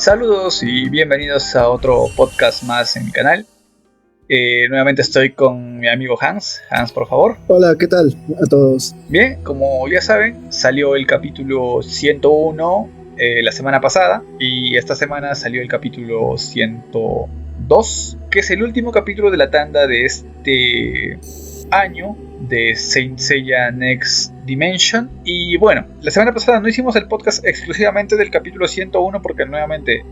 Saludos y bienvenidos a otro podcast más en mi canal. Nuevamente estoy con mi amigo Hans. Hans, por favor. Hola, ¿qué tal a todos? Bien, como ya saben, salió el capítulo 101 la semana pasada y esta semana salió el capítulo 102, que es el último capítulo de la tanda de este año de Saint Seiya Next Dimension. Y bueno, la semana pasada no hicimos el podcast exclusivamente del capítulo 101 porque nuevamente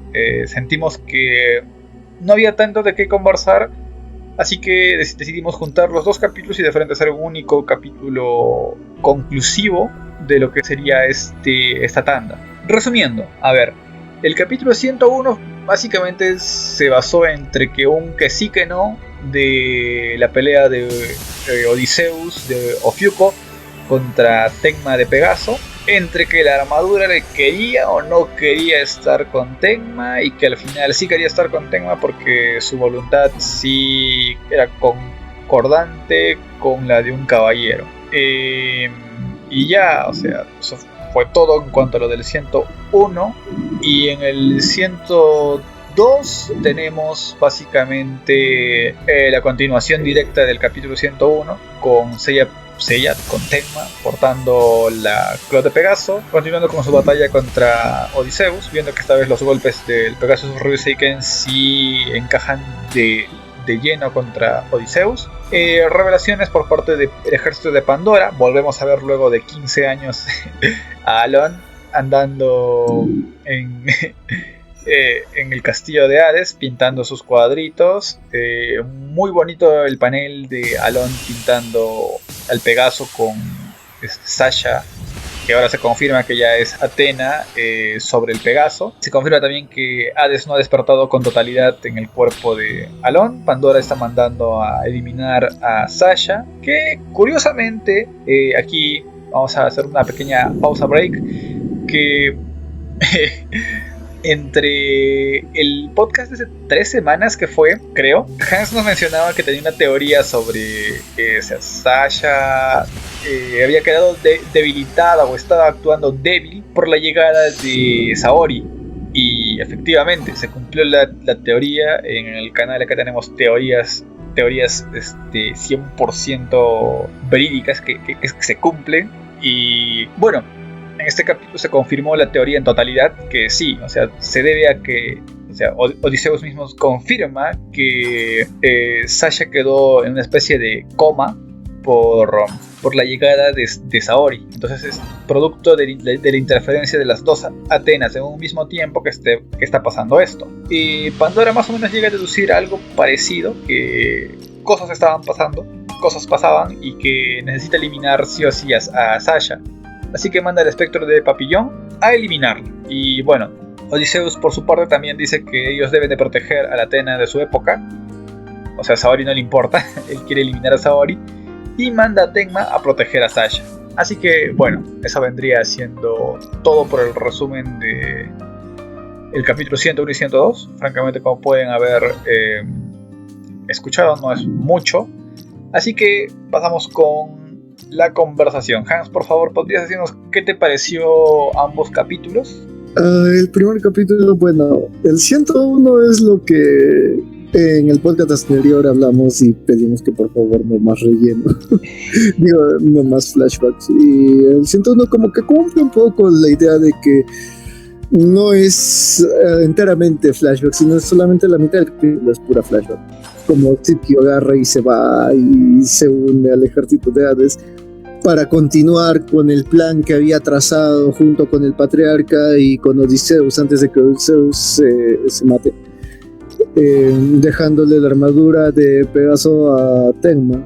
sentimos que no había tanto de qué conversar, así que decidimos juntar los dos capítulos y de frente hacer un único capítulo conclusivo de lo que sería esta tanda. Resumiendo, a ver, el capítulo 101 básicamente se basó entre que un que sí que no de la pelea de Odysseus de Ofiuco contra Tecma de Pegaso, entre que la armadura le quería o no quería estar con Tecma y que al final sí quería estar con Tecma porque su voluntad sí era concordante con la de un caballero. Y ya, o sea, eso fue todo en cuanto a lo del 101. Y en el 102 tenemos básicamente la continuación directa del capítulo 101 con Seiya con Tecma portando la Cloth de Pegaso, continuando con su batalla contra Odysseus, viendo que esta vez los golpes del Pegasus Ryuseiken sí encajan de lleno contra Odysseus. Revelaciones por parte del ejército de Pandora. Volvemos a ver luego de 15 años a Alon andando en el castillo de Hades pintando sus cuadritos. Muy bonito el panel de Alon pintando al Pegaso con Sasha, que ahora se confirma que ya es Athena sobre el Pegaso. Se confirma también que Hades no ha despertado con totalidad en el cuerpo de Alon. Pandora está mandando a eliminar a Sasha, que curiosamente aquí vamos a hacer una pequeña pausa break, que entre el podcast de hace 3 semanas que fue, creo, Hans nos mencionaba que tenía una teoría sobre que Sasha había quedado debilitada o estaba actuando débil por la llegada de Saori. Y efectivamente se cumplió la teoría. En el canal acá tenemos teorías 100% verídicas que se cumplen. Y bueno, en este capítulo se confirmó la teoría en totalidad, que sí, o sea, se debe a que, o sea, Odysseus mismo confirma que Sasha quedó en una especie de coma por la llegada de Saori. Entonces es producto de la interferencia de las dos Atenas en un mismo tiempo que está pasando esto. Y Pandora más o menos llega a deducir algo parecido, que cosas estaban pasando, cosas pasaban y que necesita eliminar sí o sí a Sasha. Así que manda al espectro de Papillón a eliminarlo. Y bueno, Odysseus por su parte también dice que ellos deben de proteger a la Athena de su época. O sea, a Saori no le importa, él quiere eliminar a Saori. Y manda a Tecma a proteger a Sasha. Así que bueno, eso vendría siendo todo por el resumen de el capítulo 101 y 102. Francamente, como pueden haber escuchado, no es mucho. Así que pasamos con la conversación. Hans, por favor, ¿podrías decirnos qué te pareció ambos capítulos? El primer capítulo, bueno, el 101 es lo que en el podcast anterior hablamos y pedimos que por favor no más relleno. Digo, no más flashbacks. Y el 101 como que cumple un poco la idea de que no es enteramente flashback, sino solamente la mitad del capítulo es pura flashback. Como Tsukio agarra y se va y se une al ejército de Hades para continuar con el plan que había trazado junto con el patriarca y con Odysseus antes de que Odysseus se mate, dejándole la armadura de Pegaso a Tecma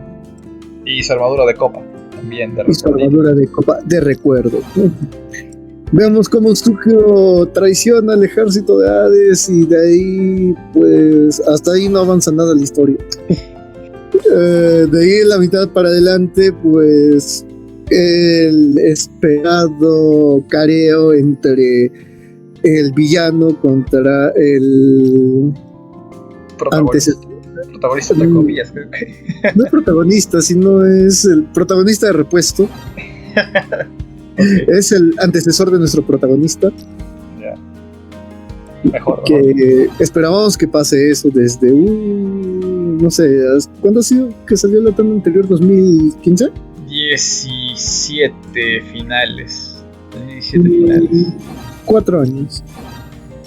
y su armadura de copa también de recuerdo. Y su armadura de copa de recuerdo. Veamos cómo Tsukio traiciona al ejército de Hades y de ahí, pues, hasta ahí no avanza nada la historia. De ahí en la mitad para adelante, pues, el esperado careo entre el villano contra el protagonista entre comillas, creo que. No es protagonista, sino es el protagonista de repuesto. Okay. Es el antecesor de nuestro protagonista. Yeah. mejor, ¿no? Que esperábamos que pase eso desde no sé, ¿cuándo ha sido que salió la tanda anterior? ¿2015? 17 finales. 17 finales. 4 años.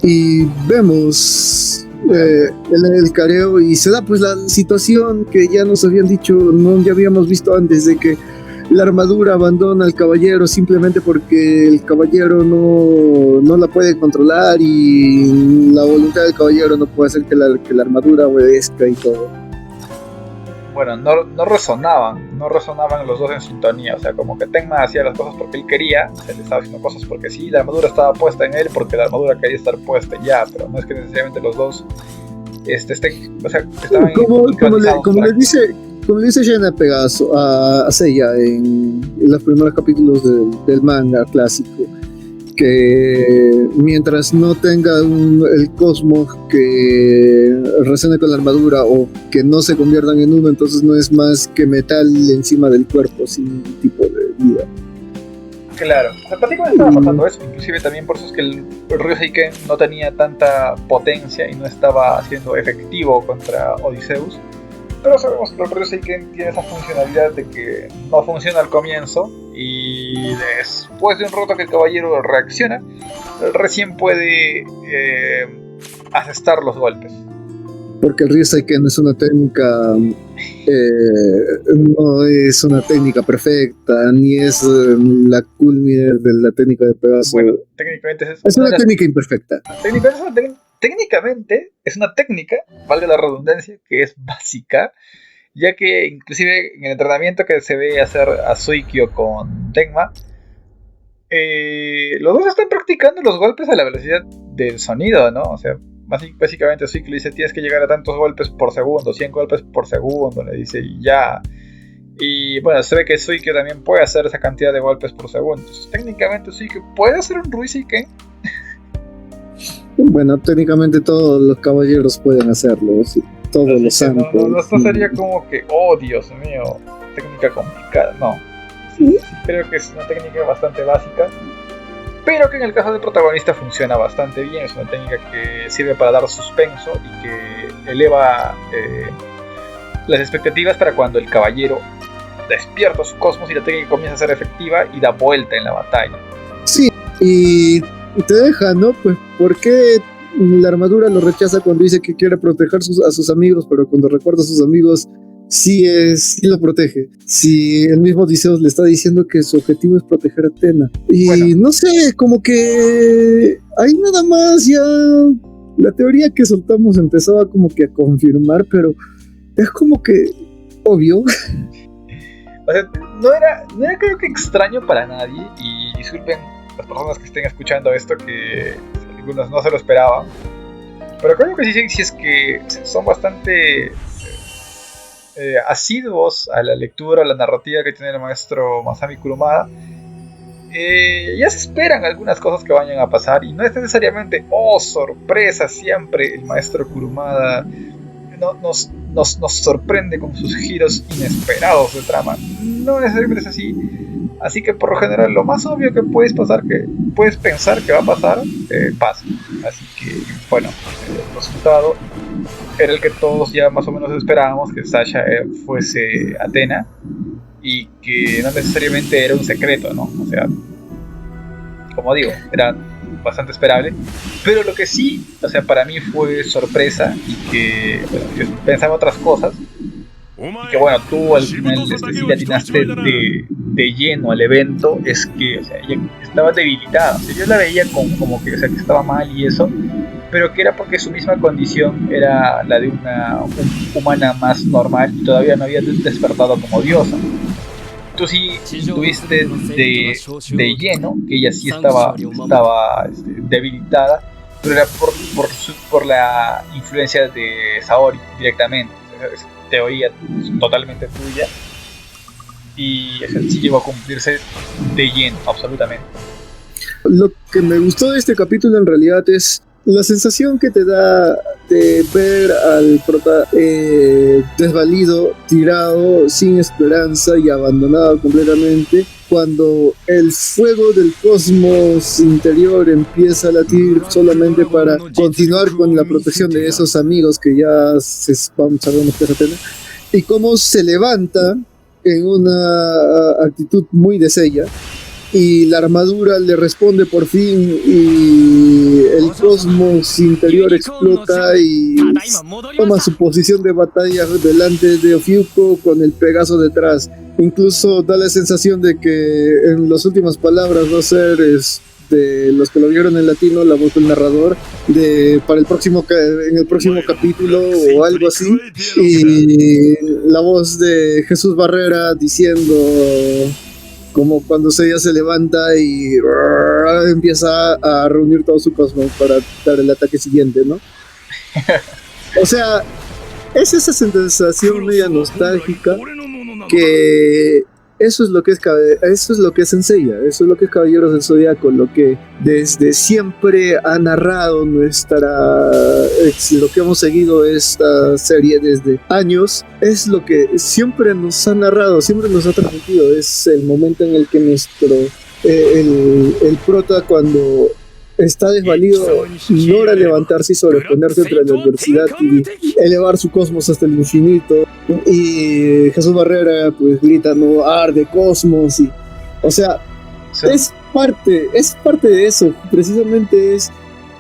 Y vemos el careo y se da pues la situación que ya nos habían dicho, no, ya habíamos visto antes, de que la armadura abandona al caballero simplemente porque el caballero no la puede controlar y la voluntad del caballero no puede hacer que la armadura obedezca y todo. Bueno, no resonaban los dos en sintonía, o sea, como que Tenma hacía las cosas porque él quería, se le estaba haciendo cosas porque sí, la armadura estaba puesta en él porque la armadura quería estar puesta ya, pero no es que necesariamente los dos o sea, estaban como le dice Jenna Pegaso a Seiya en los primeros capítulos del manga clásico, que mientras no tenga el cosmos que resuene con la armadura o que no se conviertan en uno, entonces no es más que metal encima del cuerpo sin tipo de vida. Claro, o sea, prácticamente estaba pasando eso, inclusive también por eso es que el Ryuseiken no tenía tanta potencia y no estaba siendo efectivo contra Odysseus. Pero sabemos que el Ryuseiken tiene esa funcionalidad de que no funciona al comienzo y después de un rato que el caballero reacciona, recién puede asestar los golpes. Porque el Ryuseiken es una técnica, no es una técnica perfecta, ni es la culmine de la técnica de Pegaso. Bueno, técnicamente es una técnica imperfecta. Técnicamente es una técnica, valga la redundancia, que es básica, ya que inclusive en el entrenamiento que se ve hacer a Suikyo con Tenma, los dos están practicando los golpes a la velocidad del sonido, ¿no? O sea, básicamente Suikyo le dice, tienes que llegar a tantos golpes por segundo, 100 golpes por segundo, le dice, y ya. Y bueno, se ve que Suikyo también puede hacer esa cantidad de golpes por segundo. Entonces, técnicamente Suikyo puede hacer un Ryuseiken. Bueno, técnicamente todos los caballeros pueden hacerlo, ¿sí? Todos los santos. No sería como que, oh Dios mío, técnica complicada, no. Sí, creo que es una técnica bastante básica, pero que en el caso del protagonista funciona bastante bien. Es una técnica que sirve para dar suspenso y que eleva las expectativas para cuando el caballero despierta su cosmos y la técnica comienza a ser efectiva y da vuelta en la batalla. Sí, y te deja, ¿no? Pues, ¿por qué la armadura lo rechaza cuando dice que quiere proteger a sus amigos, pero cuando recuerda a sus amigos sí lo protege? Si el mismo Odiseo le está diciendo que su objetivo es proteger a Athena. Y bueno, no sé, como que ahí nada más ya la teoría que soltamos empezaba como que a confirmar, pero es como que obvio. O sea, no era creo que extraño para nadie, y disculpen las personas que estén escuchando esto, que algunos no se lo esperaban, pero creo que sí es que son bastante asiduos a la lectura, a la narrativa que tiene el maestro Masami Kurumada. Ya se esperan algunas cosas que vayan a pasar, y no es necesariamente, oh sorpresa, siempre el maestro Kurumada nos sorprende con sus giros inesperados de trama. No necesariamente es así. Así que por lo general lo más obvio que puedes pensar que va a pasar, pasa. Así que bueno, el resultado era el que todos ya más o menos esperábamos, que Sasha fuese Athena, y que no necesariamente era un secreto, ¿no? O sea, como digo, era bastante esperable. Pero lo que sí, o sea, para mí fue sorpresa, y que bueno, yo pensaba otras cosas, y que bueno, tú al final sí le atinaste de lleno al evento, es que, o sea, ella estaba debilitada. O sea, yo la veía como que, o sea, que estaba mal y eso, pero que era porque su misma condición era la de una humana más normal y todavía no había despertado como diosa. Tú sí tuviste de lleno que ella sí estaba debilitada, pero era por la influencia de Saori directamente. O sea, es teoría totalmente tuya, y sí llegó a cumplirse de lleno, absolutamente. Lo que me gustó de este capítulo en realidad es la sensación que te da de ver al prota desvalido, tirado, sin esperanza y abandonado completamente, cuando el fuego del cosmos interior empieza a latir solamente para continuar con la protección de esos amigos que ya sabemos que se tienen, y cómo se levanta en una actitud muy de Seiya, y la armadura le responde por fin y el cosmos interior explota y toma su posición de batalla delante de Ofiuco con el Pegaso detrás. Incluso da la sensación de que en las últimas palabras va a ser de los que lo vieron en latino, la voz del narrador para en el próximo capítulo o algo así, y la voz de Jesús Barrera diciendo como cuando Seiya se levanta y empieza a reunir todo su cosmos para dar el ataque siguiente, ¿no? O sea, es esa sensación media nostálgica que eso es lo que es Senseiya, eso es lo que es Caballeros del Zodiaco, lo que desde siempre ha narrado lo que hemos seguido esta serie desde años, es lo que siempre nos ha narrado, siempre nos ha transmitido, es el momento en el que el prota, cuando está desvalido, logra levantarse y sobreponerse entre la adversidad y elevar su cosmos hasta el infinito. Y Jesús Barrera pues grita, no, arde cosmos, y o sea, sí. es parte de eso, precisamente es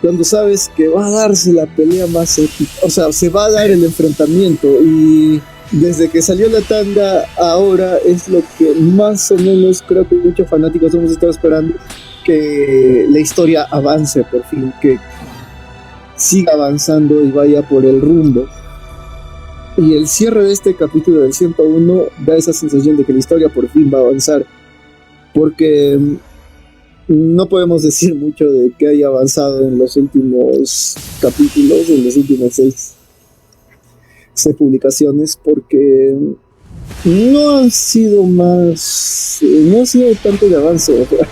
cuando sabes que va a darse la pelea más épica, o sea, se va a dar el enfrentamiento, y desde que salió la tanda ahora es lo que más o menos creo que muchos fanáticos hemos estado esperando, que la historia avance por fin, que siga avanzando y vaya por el rumbo. Y el cierre de este capítulo del 101 da esa sensación de que la historia por fin va a avanzar, porque no podemos decir mucho de que haya avanzado en los últimos capítulos, en las últimas seis publicaciones, porque no han sido tanto de avance, o sea,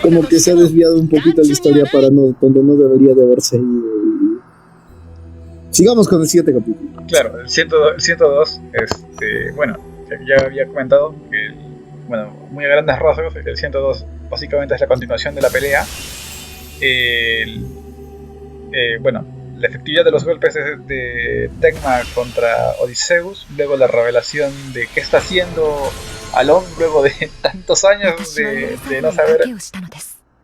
como que se ha desviado un poquito la historia para donde no debería de haberse ido. Sigamos con el siguiente capítulo. Claro, el 102, bueno, ya había comentado que, muy a grandes rasgos, el 102 básicamente es la continuación de la pelea. La efectividad de los golpes de Tecma contra Odysseus, luego la revelación de qué está haciendo Alon luego de tantos años de no saber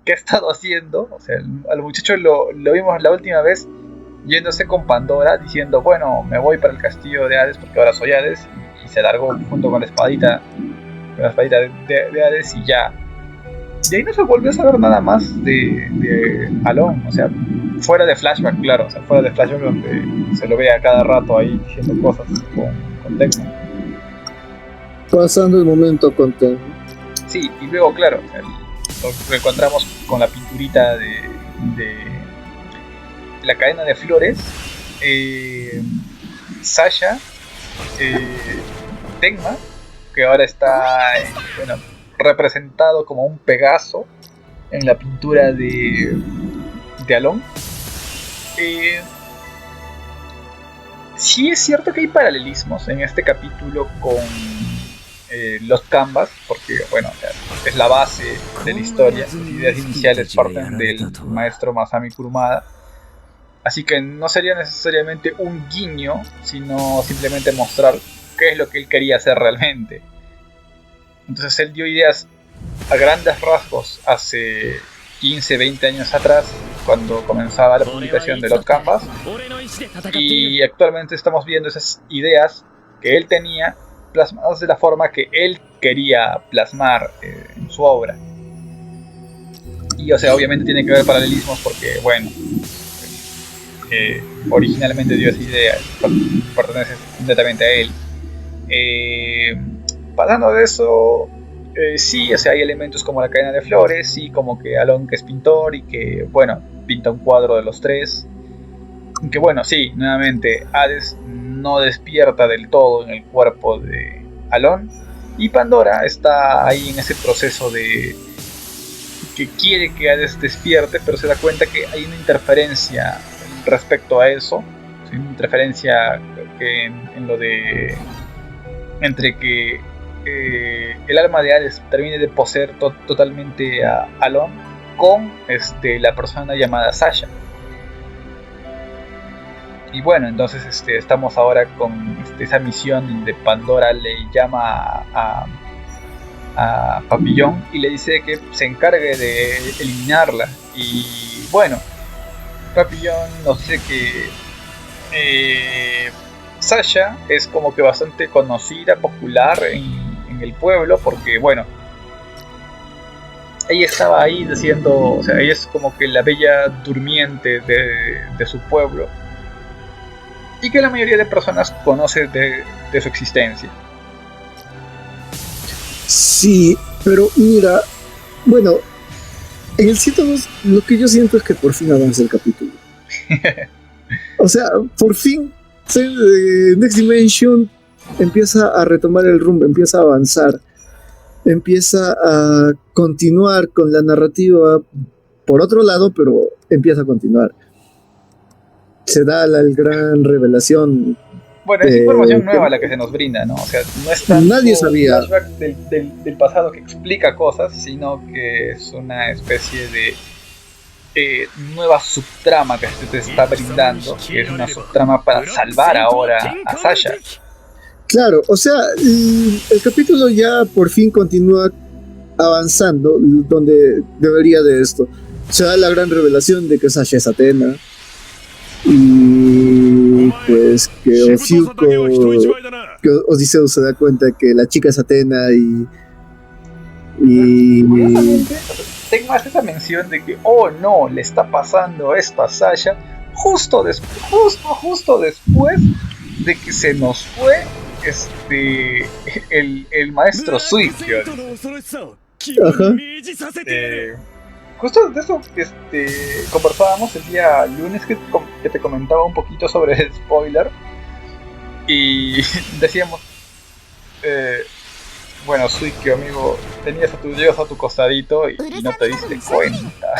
qué ha estado haciendo. O sea, al muchacho lo vimos la última vez yéndose con Pandora diciendo, bueno, me voy para el castillo de Hades porque ahora soy Hades, y se largó junto con la espadita de Hades, y ya. Y ahí no se volvió a saber nada más de Alon, o sea, fuera de flashback, claro, o sea, fuera de flashback donde se lo ve a cada rato ahí diciendo cosas con Tecma. Pasando el momento con Tecma. Sí, y luego, claro, o sea, lo encontramos con la pinturita de la cadena de flores, Sasha, Tecma, que ahora está representado como un Pegaso en la pintura de Alon. Sí es cierto que hay paralelismos en este capítulo con los Canvas, porque es la base de la historia, las ideas iniciales parten del maestro Masami Kurumada. Así que no sería necesariamente un guiño, sino simplemente mostrar qué es lo que él quería hacer realmente. Entonces él dio ideas a grandes rasgos hace 15, 20 años atrás, cuando comenzaba la publicación de los Canvas, y actualmente estamos viendo esas ideas que él tenía plasmadas de la forma que él quería plasmar en su obra. Y obviamente tiene que haber paralelismos porque, originalmente dio esa idea, pertenece completamente a él. Pasando de eso, sí, hay elementos como la cadena de flores, sí, como que Alon, que es pintor y que, pinta un cuadro de los tres. Que sí, nuevamente, Hades no despierta del todo en el cuerpo de Alon, y Pandora está ahí en ese proceso de que quiere que Hades despierte, pero se da cuenta que hay una interferencia respecto a eso, una interferencia que en lo de entre que el alma de Hades termine de poseer totalmente a Alon con la persona llamada Sasha. Y bueno, entonces estamos ahora con esa misión donde Pandora le llama a Papillon y le dice que se encargue de eliminarla. Y bueno, Papillon nos dice que Sasha es como que bastante conocida, popular en el pueblo, porque bueno, ella estaba ahí diciendo, o sea, ella es como que la bella durmiente de su pueblo, y que la mayoría de personas conoce de su existencia. Sí, pero mira, bueno, en el 102 lo que yo siento es que por fin avanza el capítulo. O sea, por fin Next Dimension empieza a retomar el rumbo, empieza a avanzar, empieza a continuar con la narrativa por otro lado, pero empieza a continuar. Se da la gran revelación. Bueno, es información nueva la que se nos brinda, ¿no? O sea, no es tanto nadie sabía. Un flashback del pasado que explica cosas, sino que es una especie de nueva subtrama que se te está brindando, que es una subtrama para salvar ahora a Sasha. Claro, o sea, el capítulo ya por fin continúa avanzando donde debería de esto. Se da la gran revelación de que Sasha es Athena. Y pues que Odiseo se da cuenta que la chica es Athena y tengo más esa mención de que, oh no, le está pasando esto a Sasha justo después de que se nos fue el maestro Suikyo. Ajá. Justo de eso conversábamos el día lunes que te comentaba un poquito sobre el spoiler y decíamos, bueno, Suikyo, amigo, tenías a tu dios a tu costadito y no te diste cuenta.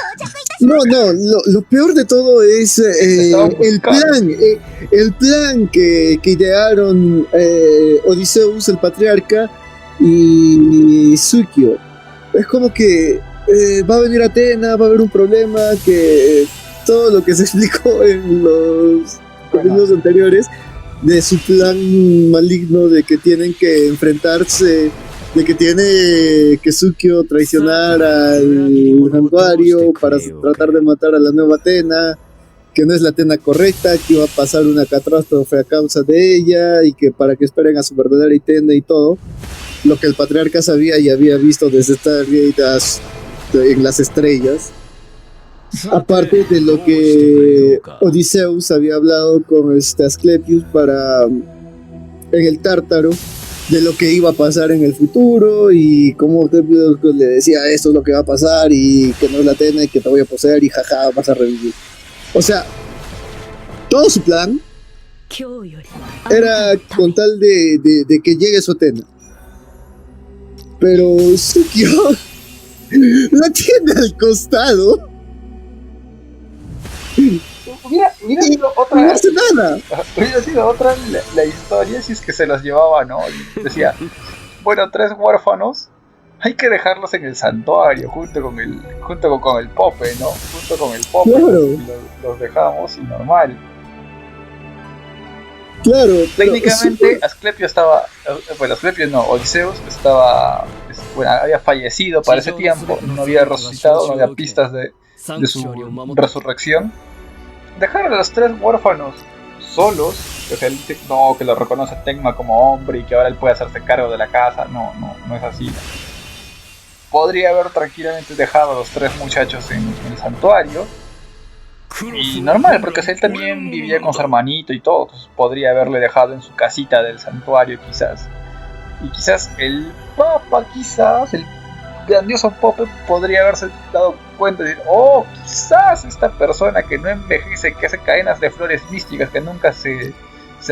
No, lo peor de todo es el plan que idearon Odiseus, el patriarca, y Suikyo. Es como que va a venir Athena, va a haber un problema, que todo lo que se explicó en los capítulos anteriores de su plan maligno de que tienen que enfrentarse, de que tiene que Suikyo traicionar al santuario para tratar de matar a la nueva Athena, que no es la Athena correcta, que iba a pasar una catástrofe a causa de ella y que para que esperen a su verdadera Athena y todo, lo que el patriarca sabía y había visto desde Stargate en las estrellas, aparte de lo que Odysseus había hablado con Asclepius en el Tártaro, de lo que iba a pasar en el futuro y cómo le decía esto es lo que va a pasar y que no es la Athena y que te voy a poseer y jaja vas a revivir. O sea, todo su plan era con tal de que llegue su Athena, pero Suikyo la tiene al costado. Hubiera sido otra. No hace nada. Hubiera sido otra la historia si es que se los llevaba, ¿no? Y decía, bueno, 3 huérfanos, hay que dejarlos en el santuario, junto con el Pope, ¿no? Junto con el Pope, claro. Los dejamos y normal. Claro. Técnicamente, Asclepio estaba. Bueno, Asclepio no, Odiseus estaba. Bueno, había fallecido para ese tiempo, no había resucitado, no había pistas de su resurrección. Dejaron a los 3 huérfanos solos. O sea, él dice no, que lo reconoce Tecma como hombre y que ahora él puede hacerse cargo de la casa. No es así. Podría haber tranquilamente dejado a los 3 muchachos en el santuario. Y normal, porque él también vivía con su hermanito y todo. Entonces podría haberle dejado en su casita del santuario quizás. Y quizás el Papa, el grandioso Pope podría haberse dado cuenta y decir, oh, quizás esta persona que no envejece, que hace cadenas de flores místicas que nunca se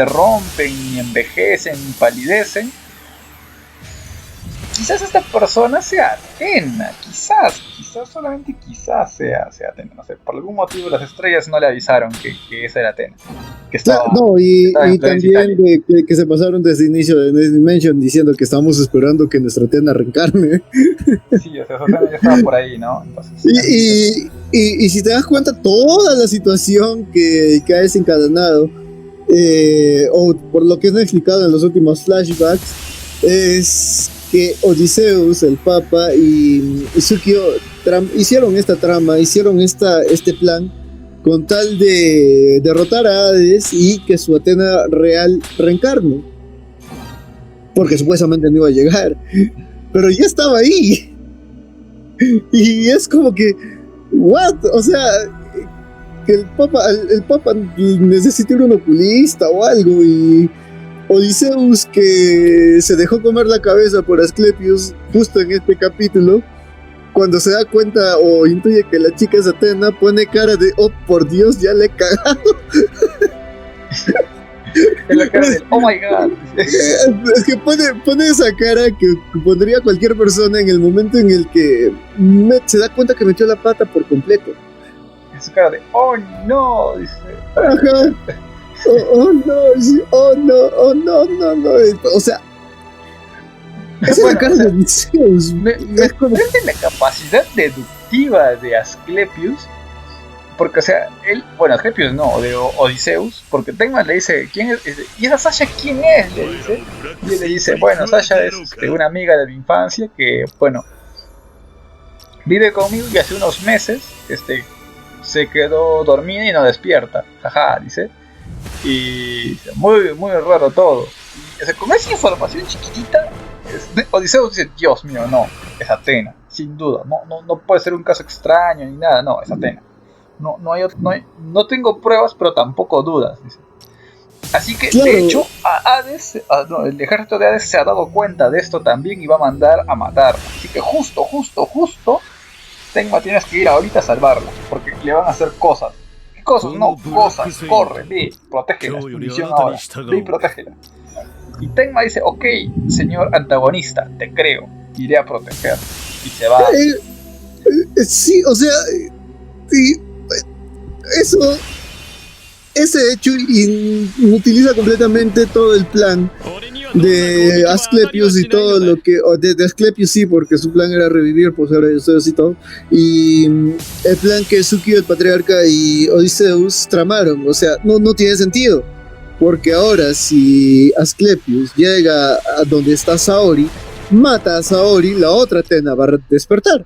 rompen, ni envejecen, ni palidecen, quizás esta persona sea Athena, quizás solamente quizás sea Athena, no sé, por algún motivo las estrellas no le avisaron que esa era Athena. que estaba, No, estaba en y Florencia, también Italia. de que se pasaron desde el inicio de Next Dimension diciendo que estábamos esperando que nuestra Atena reencarne. Sí, o sea, Sotena ya estaba por ahí, ¿no? Entonces, Y si te das cuenta, toda la situación que ha desencadenado, o por lo que han explicado en los últimos flashbacks, es que Odysseus, el Papa, y Tsukio hicieron esta trama, hicieron este plan con tal de derrotar a Hades y que su Atena real reencarne. Porque supuestamente no iba a llegar. Pero ya estaba ahí. Y es como que, ¿what? O sea, que el Papa necesita un oculista o algo. Y Odysseus, que se dejó comer la cabeza por Asclepius justo en este capítulo, cuando se da cuenta o intuye que la chica es Atena, pone cara de, oh por Dios, ya le he cagado. en la cara del, oh my god. Es que pone esa cara que pondría cualquier persona en el momento en el que se da cuenta que metió la pata por completo. En su cara de, oh no, dice. Ajá. Oh no, sí, oh no. O sea, esa es la cara de Odysseus. Me sorprende la capacidad deductiva de Asclepius. Porque, o sea, él, bueno, Asclepius no, de Odysseus, porque Tengman le dice, ¿quién es? ¿Y esa Sasha quién es? Le dice. Y él le dice, bueno, Sasha es una amiga de la infancia que, bueno, vive conmigo y hace unos meses, se quedó dormida y no despierta. Jaja, dice. Y muy, muy raro todo. Y, o sea, con esa información chiquitita, Odysseus dice, Dios mío, no, es Atena, sin duda, no puede ser un caso extraño ni nada, no, es Atena. No tengo pruebas, pero tampoco dudas, dice. Así que, claro. De hecho, el ejército de Hades se ha dado cuenta de esto también y va a mandar a matarla. Así que justo, tienes que ir ahorita a salvarla, porque le van a hacer cosas. ¿Qué cosas? No, cosas, corre, ve, protégela, es tu misión ahora, ve y protégela. Y Tenma dice, ok, señor antagonista, te creo, iré a proteger. Y se va. Sí, o sea, sí, ese hecho inutiliza completamente todo el plan de Asclepius y todo lo que, de Asclepius sí, porque su plan era revivir, pues ahora Odysseus y todo, y el plan que Tsukio, el patriarca, y Odysseus tramaron, o sea, no tiene sentido, porque ahora si Asclepius llega a donde está Saori, mata a Saori, la otra Atena va a despertar.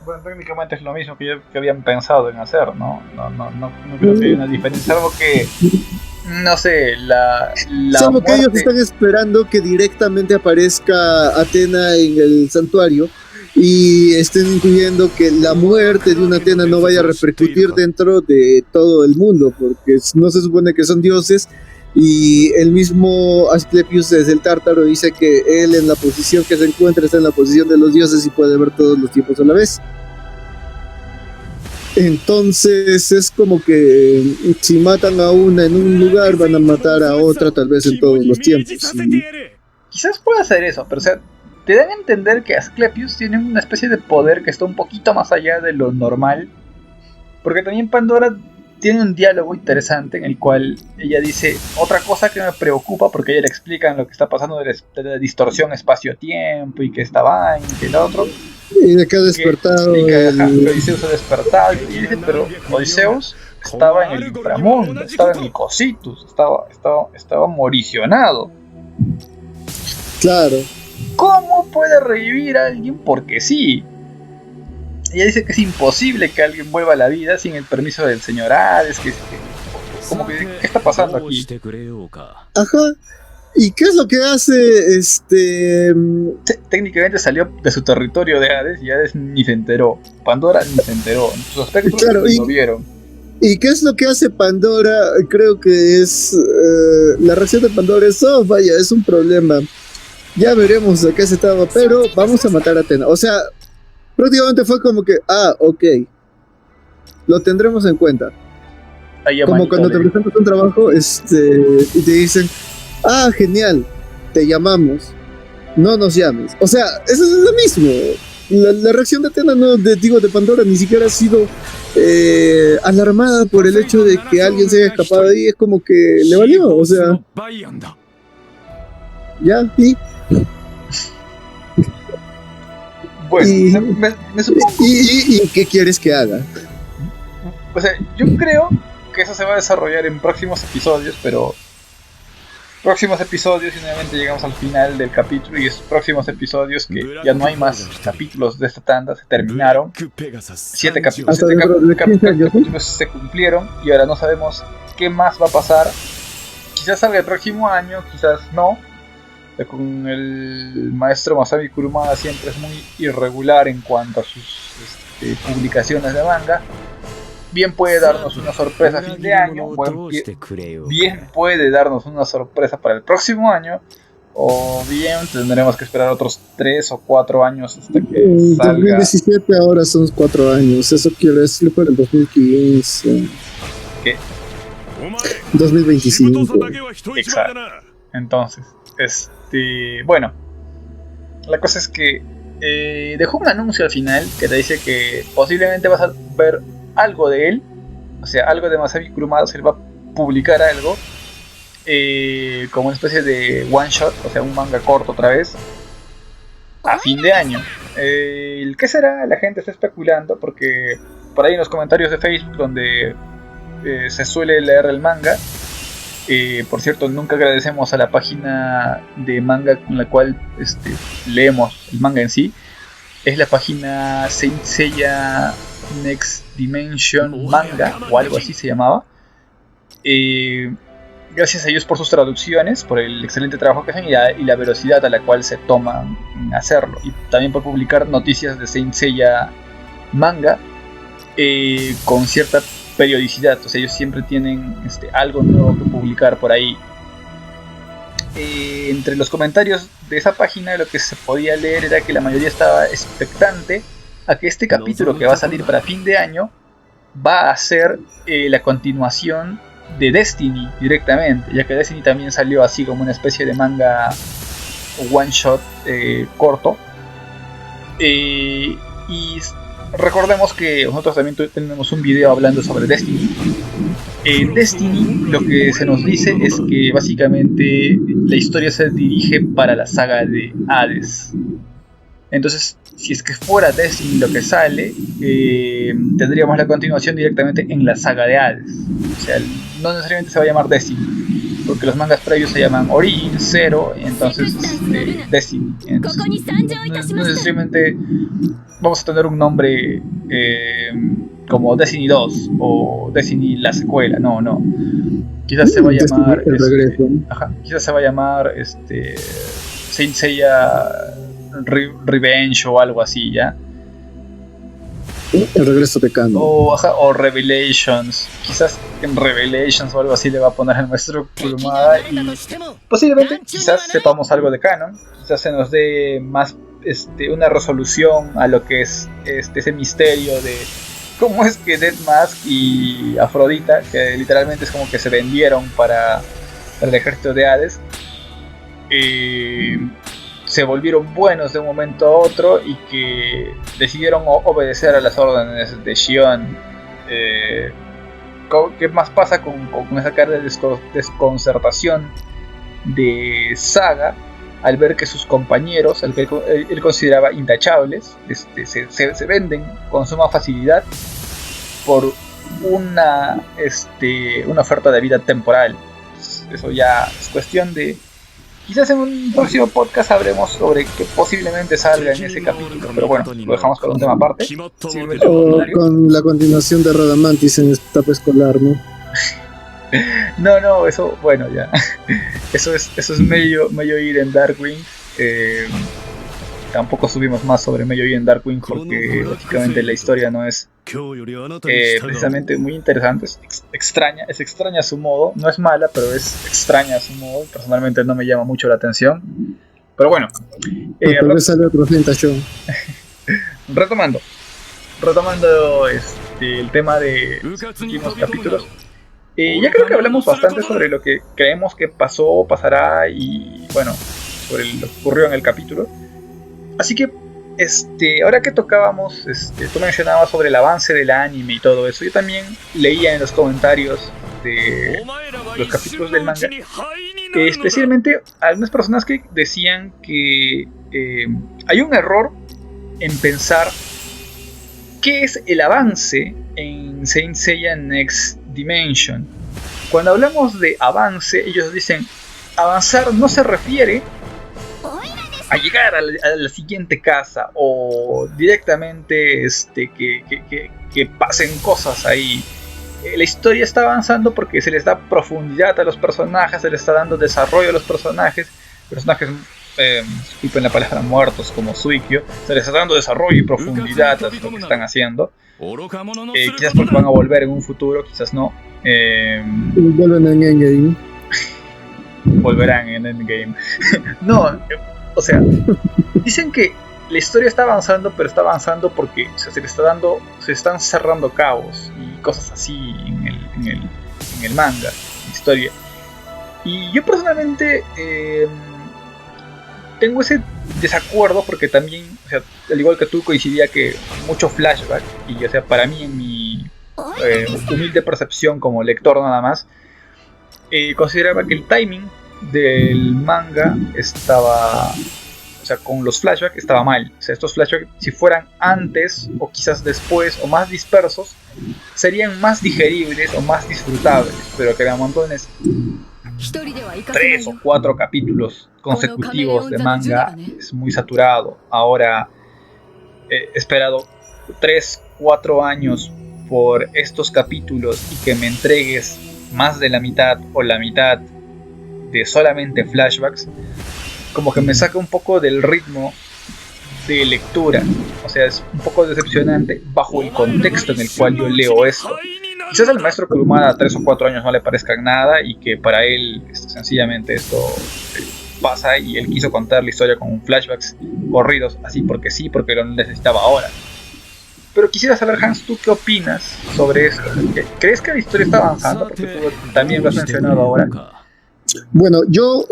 Bueno, técnicamente es lo mismo que habían pensado en hacer, ¿no? No creo que haya una diferencia, salvo que, no sé, salvo que ellos están esperando que directamente aparezca Atena en el santuario y estén incluyendo que la muerte de una Atena no vaya a repercutir dentro de todo el mundo, porque no se supone que son dioses. Y el mismo Asclepius desde el Tártaro dice que él en la posición que se encuentra está en la posición de los dioses y puede ver todos los tiempos a la vez. Entonces es como que si matan a una en un lugar van a matar a otra tal vez en todos los tiempos. Quizás pueda hacer eso, pero o sea, te dan a entender que Asclepius tiene una especie de poder que está un poquito más allá de lo normal. Porque también Pandora tiene un diálogo interesante en el cual ella dice otra cosa que me preocupa, porque ella le explican lo que está pasando de la distorsión espacio-tiempo y que esta vaina y que el otro. Y de que ha despertado. Odysseus ha despertado y dice, pero Odysseus estaba en el inframundo, estaba en el Cositus, estaba moricionado. Claro. ¿Cómo puede revivir a alguien? Porque sí. Ella dice que es imposible que alguien vuelva a la vida sin el permiso del señor Hades, ¿qué está pasando aquí? Ajá. ¿Y qué es lo que hace Técnicamente salió de su territorio de Hades y Hades ni se enteró. Pandora ni se enteró. Sus aspectos lo vieron. ¿Y qué es lo que hace Pandora? Creo que es la reacción de Pandora es, oh vaya, es un problema. Ya veremos de qué se estaba, pero vamos a matar a Atena. O sea, prácticamente fue como que, ok, lo tendremos en cuenta. Como cuando te presentas un trabajo y te dicen, genial, te llamamos, no nos llames. O sea, eso es lo mismo. La reacción de Atena, de Pandora, ni siquiera ha sido alarmada por el hecho de que alguien se haya escapado de ahí, es como que le valió, o sea, ya, y Bueno, me supongo. ¿Y qué quieres que haga? O sea, yo creo que eso se va a desarrollar en próximos episodios, pero próximos episodios y nuevamente llegamos al final del capítulo y esos próximos episodios que ya no hay más capítulos de esta tanda, se terminaron. 7 capítulos se cumplieron y ahora no sabemos qué más va a pasar. Quizás salga el próximo año, quizás no. Con el maestro Masami Kurumada siempre es muy irregular en cuanto a sus publicaciones de manga. Bien puede darnos una sorpresa a fin de año, bien puede darnos una sorpresa para el próximo año, o bien tendremos que esperar otros 3 o 4 años hasta que salga. 2017 ahora son 4 años, eso quiere decir para el 2015. ¿Qué? 2025. Exacto. Entonces, bueno, la cosa es que dejó un anuncio al final que te dice que posiblemente vas a ver algo de él, o sea, algo de Masami Kurumada, se le va a publicar algo como una especie de one shot, o sea, un manga corto otra vez a fin de año. ¿Qué será? La gente está especulando porque por ahí en los comentarios de Facebook donde se suele leer el manga, por cierto, nunca agradecemos a la página de manga con la cual leemos el manga en sí. Es la página Saint Seiya Next Dimension Manga o algo así se llamaba. Gracias a ellos por sus traducciones, por el excelente trabajo que hacen y la velocidad a la cual se toman en hacerlo, y también por publicar noticias de Saint Seiya Manga con cierta periodicidad. O sea, ellos siempre tienen algo nuevo que publicar por ahí. Entre los comentarios de esa página lo que se podía leer era que la mayoría estaba expectante a que este capítulo que va a salir para fin de año va a ser la continuación de Destiny directamente, ya que Destiny también salió así como una especie de manga one shot corto, y recordemos que nosotros también tenemos un video hablando sobre Destiny. En Destiny lo que se nos dice es que básicamente la historia se dirige para la saga de Hades. Entonces, si es que fuera Destiny lo que sale, tendríamos la continuación directamente en la saga de Hades. O sea, no necesariamente se va a llamar Destiny, porque los mangas previos se llaman Origin, Zero, y entonces Destiny. Entonces, no necesariamente vamos a tener un nombre como Destiny 2 o Destiny la secuela, no. Quizás se va a llamar quizás se va a llamar Saint Seiya Revenge o algo así, ¿ya? El regreso de Kano. O Revelations. Quizás en Revelations o algo así le va a poner al maestro Kurumada. Y posiblemente quizás sepamos algo de Canon. Quizás se nos dé más una resolución a lo que es ese misterio de cómo es que Death Mask y Afrodita, que literalmente es como que se vendieron para el ejército de Hades, se volvieron buenos de un momento a otro y que decidieron obedecer a las órdenes de Shion. ¿Qué más pasa con esa cara de desconcertación de Saga al ver que sus compañeros, al que él consideraba intachables, se venden con suma facilidad por una oferta de vida temporal? Eso ya es cuestión de... Quizás en un próximo podcast sabremos sobre qué posiblemente salga en ese capítulo, pero bueno, lo dejamos para un tema aparte. O con la continuación de Radamantis en etapa escolar, ¿no? No, eso, bueno, ya. Eso es medio ir en Darkwing. Tampoco subimos más sobre medio ir en Darkwing porque básicamente la historia no es precisamente muy interesante. Es extraña a su modo. No es mala, pero es extraña a su modo. Personalmente no me llama mucho la atención. Pero bueno, tal vez sale otro Show. retomando el tema de los últimos capítulos. Ya creo que hablamos bastante sobre lo que creemos que pasó, pasará y bueno, sobre lo que ocurrió en el capítulo. Así que ahora que tocábamos, tú mencionabas sobre el avance del anime y todo eso, yo también leía en los comentarios de los capítulos del manga, especialmente algunas personas que decían que hay un error en pensar qué es el avance en Saint Seiya Next Dimension. Cuando hablamos de avance, ellos dicen avanzar no se refiere a llegar a la siguiente casa o directamente que pasen cosas ahí. La historia está avanzando porque se les da profundidad a los personajes, se les está dando desarrollo a los personajes, disculpen la palabra, muertos como Suikyo, se les está dando desarrollo y profundidad a lo que están haciendo. Quizás porque van a volver en un futuro, quizás no. Vuelven en Endgame. Volverán en Endgame. No, o sea, dicen que la historia está avanzando, pero está avanzando porque se están cerrando cabos y cosas así en el manga, en la historia. Y yo personalmente tengo ese desacuerdo porque también, o sea, al igual que tú, coincidía que mucho flashback, y o sea, para mí en mi humilde percepción como lector nada más, consideraba que el timing del manga estaba, o sea, con los flashbacks estaba mal. O sea, estos flashbacks, si fueran antes o quizás después o más dispersos, serían más digeribles o más disfrutables, pero que eran montones 3 o 4 capítulos consecutivos de manga es muy saturado. Ahora he esperado 3-4 años por estos capítulos y que me entregues más de la mitad o la mitad de solamente flashbacks, como que me saca un poco del ritmo de lectura. O sea, es un poco decepcionante bajo el contexto en el cual yo leo esto. Quizás al maestro Kurumada 3 o 4 años no le parezca nada y que para él sencillamente esto pasa y él quiso contar la historia con flashbacks corridos, así porque sí, porque lo necesitaba ahora. Pero quisiera saber, Hans, ¿tú qué opinas sobre esto? ¿Crees que la historia está avanzando? Porque tú también lo has mencionado ahora. Bueno, yo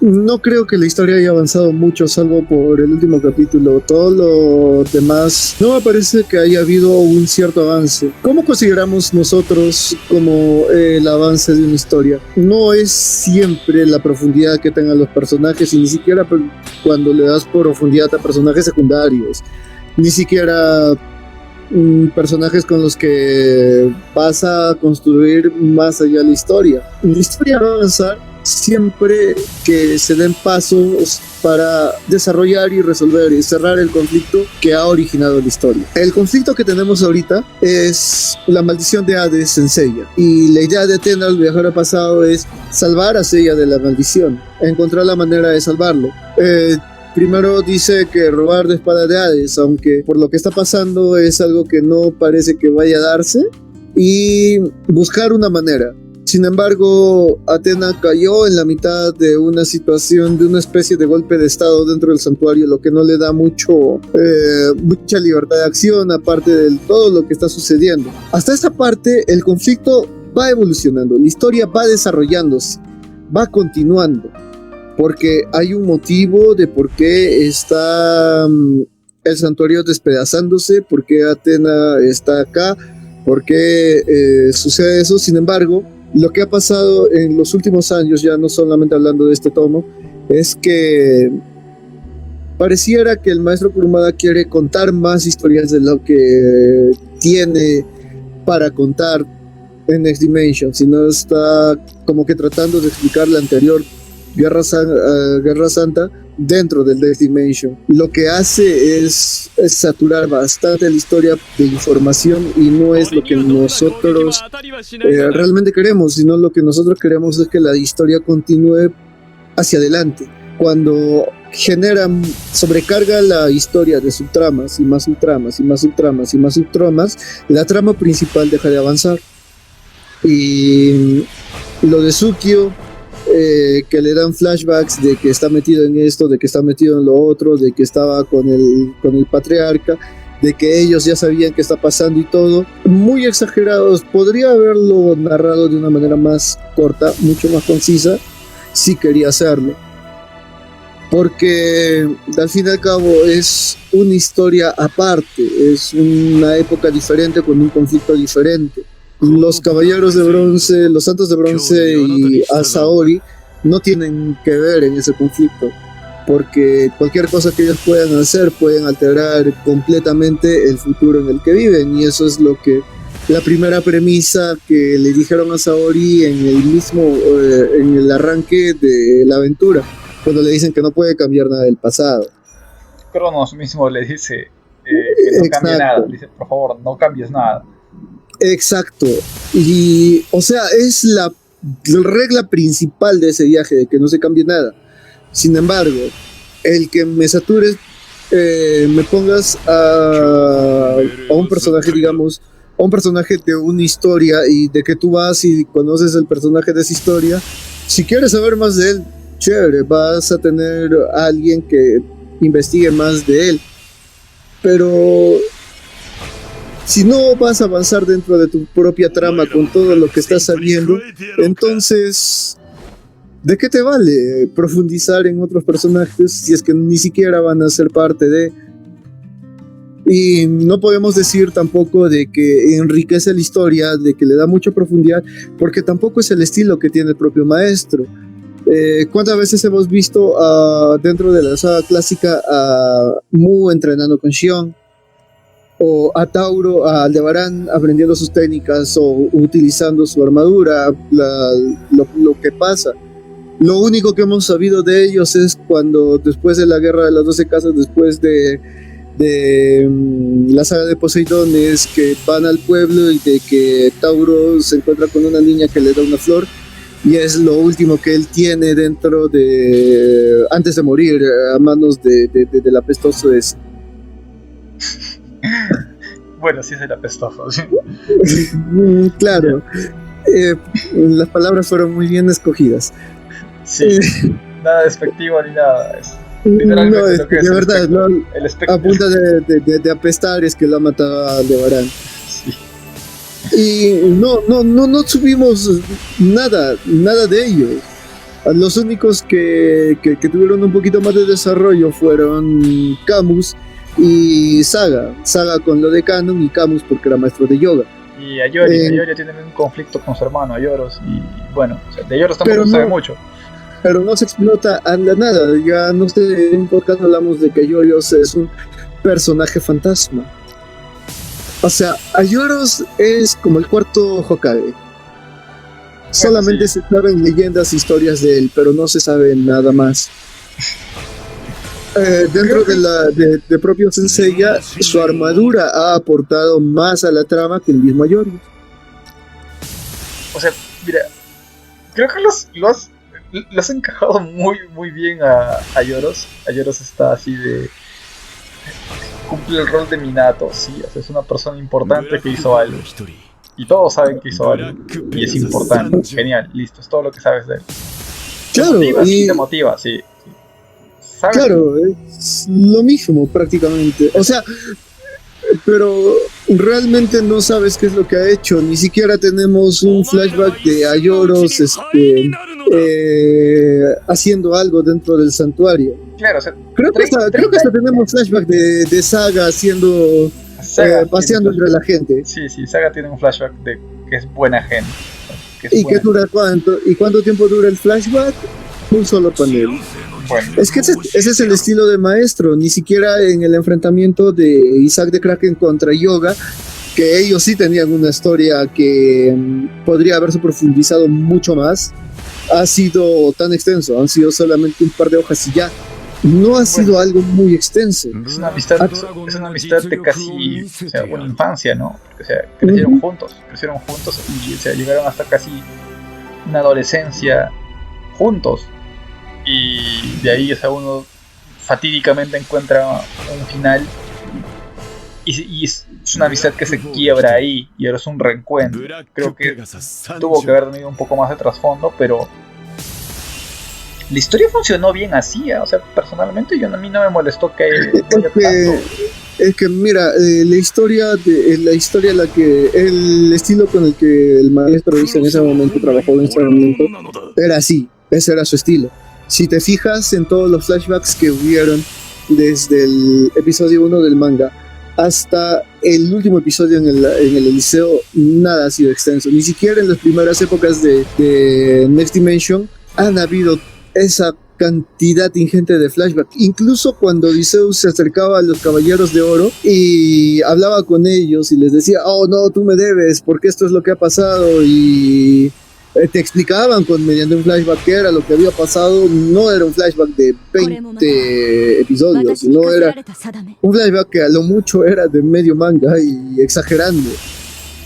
no creo que la historia haya avanzado mucho, salvo por el último capítulo. Todo lo demás no me parece que haya habido un cierto avance. ¿Cómo consideramos nosotros como el avance de una historia? No es siempre la profundidad que tengan los personajes, y ni siquiera cuando le das profundidad a personajes secundarios, ni siquiera personajes con los que vas a construir más allá la historia. La historia va a avanzar siempre que se den pasos para desarrollar y resolver y cerrar el conflicto que ha originado la historia. El conflicto que tenemos ahorita es la maldición de Hades en Seiya, y la idea de Athena al viajar al pasado es salvar a Seiya de la maldición, encontrar la manera de salvarlo. Primero dice que robar la espada de Hades, aunque por lo que está pasando es algo que no parece que vaya a darse, y buscar una manera. Sin embargo, Athena cayó en la mitad de una situación, de una especie de golpe de estado dentro del santuario, lo que no le da mucha libertad de acción, aparte de todo lo que está sucediendo. Hasta esta parte, el conflicto va evolucionando, la historia va desarrollándose, va continuando, porque hay un motivo de por qué está el santuario despedazándose, por qué Athena está acá, por qué sucede eso. Sin embargo, lo que ha pasado en los últimos años, ya no solamente hablando de este tomo, es que pareciera que el maestro Kurumada quiere contar más historias de lo que tiene para contar en Next Dimension, sino está como que tratando de explicar la anterior Guerra Santa dentro del Next Dimension. Lo que hace es saturar bastante la historia de información, y no es lo que nosotros realmente queremos, sino lo que nosotros queremos es que la historia continúe hacia adelante. Cuando sobrecarga la historia de subtramas y más subtramas y más subtramas y más subtramas, la trama principal deja de avanzar. Y lo de Tsukio, que le dan flashbacks de que está metido en esto, de que está metido en lo otro, de que estaba con el patriarca, de que ellos ya sabían qué está pasando y todo, muy exagerados. Podría haberlo narrado de una manera más corta, mucho más concisa, si quería hacerlo. porque al fin y al cabo es una historia aparte, es una época diferente con un conflicto diferente. Los caballeros de bronce, los santos de bronce y Asaori no tienen que ver en ese conflicto, porque cualquier cosa que ellos puedan hacer pueden alterar completamente el futuro en el que viven, y eso es lo que la primera premisa que le dijeron a Saori en el mismo en el arranque de la aventura, cuando le dicen que no puede cambiar nada del pasado. Cronos mismo le dice que no cambie nada, le dice por favor no cambies nada. Exacto, y o sea, es la regla principal de ese viaje, de que no se cambie nada. Sin embargo, el que me satures, me pongas a un personaje, digamos, a un personaje de una historia, y de que tú vas y conoces el personaje de esa historia, si quieres saber más de él, chévere, vas a tener a alguien que investigue más de él, pero si no vas a avanzar dentro de tu propia trama con todo lo que estás sabiendo, entonces ¿de qué te vale profundizar en otros personajes si es que ni siquiera van a ser parte de? Y no podemos decir tampoco de que enriquece la historia, de que le da mucha profundidad, porque tampoco es el estilo que tiene el propio maestro. ¿Cuántas veces hemos visto dentro de la saga clásica a Mu entrenando con Xion? O a Tauro, a Aldebarán aprendiendo sus técnicas o utilizando su armadura, lo que pasa. Lo único que hemos sabido de ellos es cuando, después de la guerra de las 12 casas, después de la saga de Poseidón, es que van al pueblo y de que Tauro se encuentra con una niña que le da una flor, y es lo último que él tiene dentro de, antes de morir a manos del apestoso ese. Bueno, sí es el apestoso, ¿sí? Claro, las palabras fueron muy bien escogidas. Sí, nada despectivo ni nada. Literalmente no, lo que es de verdad, no, el espectro. A punta de apestar es que lo ha matado a Aldebarán. Sí. Y no subimos nada de ellos. Los únicos que tuvieron un poquito más de desarrollo fueron Camus y Saga con lo de Canon, y Camus porque era maestro de yoga. Y Ayori tienen un conflicto con su hermano Ayoros, y bueno, o sea, de Ayoros tampoco sabe mucho. Pero no se explota nada. Ya no sé, en un podcast hablamos de que Ayoros es un personaje fantasma. O sea, Ayoros es como el cuarto Hokage. Solamente sí se saben leyendas, historias de él, pero no se sabe nada más. Dentro de propio Senseiya, su armadura ha aportado más a la trama que el mismo Ayoros. O sea, mira, creo que los has encajado muy, muy bien a Ayoros. Ayoros está así de... cumple el rol de Minato, sí, o sea, es una persona importante que hizo algo. Y todos saben que hizo algo. Y es importante, genial, listo, es todo lo que sabes de él. Claro, te motiva, sí. ¿Sabes? Claro, es lo mismo prácticamente. O sea, pero realmente no sabes qué es lo que ha hecho. Ni siquiera tenemos un flashback de Ayoros haciendo algo dentro del santuario. Claro, o sea, creo que hasta tenemos flashback de Saga haciendo paseando entre la gente. Sí, Saga tiene un flashback de que es buena gente. ¿Qué dura cuánto? ¿Y cuánto tiempo dura el flashback? Un solo panel. Bueno. Es que ese es el estilo de maestro. Ni siquiera en el enfrentamiento de Isaac de Kraken contra Yoga, que ellos sí tenían una historia que podría haberse profundizado mucho más, ha sido tan extenso. Han sido solamente un par de hojas y ya. No ha sido algo muy extenso. Es una amistad de casi, o sea, una infancia, ¿no? Porque, o sea, crecieron juntos y, o sea, llegaron hasta casi una adolescencia juntos. Y de ahí, o sea, uno fatídicamente encuentra un final, y es una amistad que se quiebra ahí, y ahora es un reencuentro. Creo que tuvo que haber tenido un poco más de trasfondo, pero la historia funcionó bien así, ¿eh? O sea, personalmente a mí no me molestó que es que mira, el estilo con el que el maestro hizo en ese momento, trabajó en ese momento, era así, ese era su estilo. Si te fijas en todos los flashbacks que hubieron desde el episodio 1 del manga hasta el último episodio en el Eliseo, nada ha sido extenso. Ni siquiera en las primeras épocas de Next Dimension han habido esa cantidad ingente de flashback. Incluso cuando Odysseus se acercaba a los Caballeros de Oro y hablaba con ellos y les decía, oh no, tú me debes porque esto es lo que ha pasado, y te explicaban mediante un flashback qué era lo que había pasado. No era un flashback de 20 episodios, sino era un flashback que a lo mucho era de medio manga, y exagerando,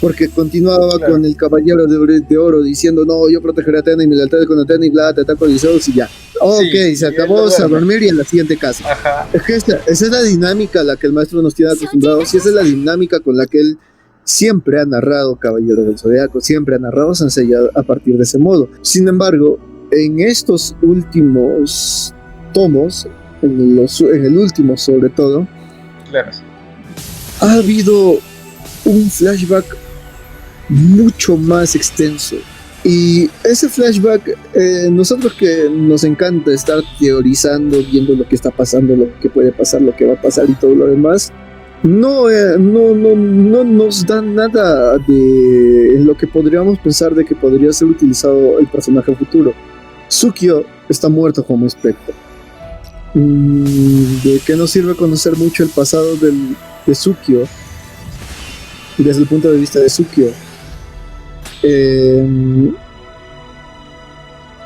porque continuaba con el Caballero de Oro diciendo, no, yo protegeré a Atena y mi lealtad es con Atena y bla, te ataco a Odysseus y ya. Ok, se acabó, a dormir y en la siguiente casa. Ajá. Es que esa es la dinámica a la que el maestro nos tiene acostumbrados, y esa es la dinámica con la que él siempre ha narrado Caballero del Zodiaco, siempre ha narrado Saint Seiya a partir de ese modo. Sin embargo, en estos últimos tomos, en el último sobre todo, claro, ha habido un flashback mucho más extenso. Y ese flashback, nosotros que nos encanta estar teorizando, viendo lo que está pasando, lo que puede pasar, lo que va a pasar y todo lo demás, no nos da nada en lo que podríamos pensar de que podría ser utilizado el personaje futuro. Tsukio está muerto como espectro. ¿De qué nos sirve conocer mucho el pasado de Tsukio desde el punto de vista de Tsukio?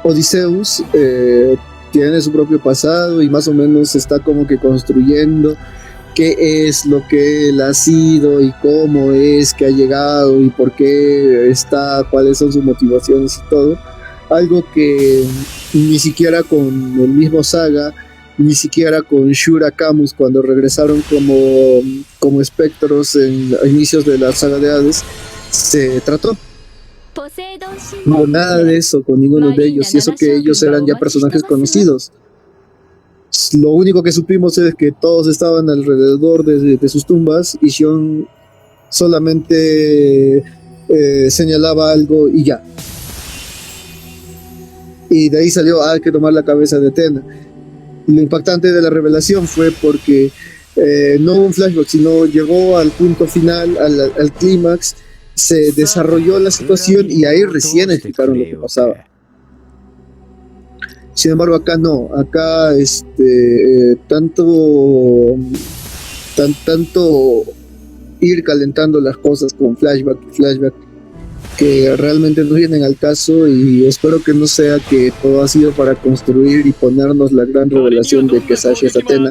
Odysseus tiene su propio pasado y más o menos está como que construyendo qué es lo que él ha sido y cómo es que ha llegado y por qué está, cuáles son sus motivaciones y todo. Algo que ni siquiera con el mismo Saga, ni siquiera con Shura Camus cuando regresaron como espectros a inicios de la saga de Hades se trató. No, nada de eso con ninguno de ellos, y eso que ellos eran ya personajes conocidos. Lo único que supimos es que todos estaban alrededor de sus tumbas y Shion solamente señalaba algo y ya. Y de ahí salió, hay que tomar la cabeza de Atena. Lo impactante de la revelación fue porque no hubo un flashback, sino llegó al punto final, al clímax, se desarrolló la situación y ahí recién explicaron lo que pasaba. Sin embargo, acá no, acá tanto ir calentando las cosas con flashback que realmente no vienen al caso, y espero que no sea que todo ha sido para construir y ponernos la gran revelación de que Sasha es Atena,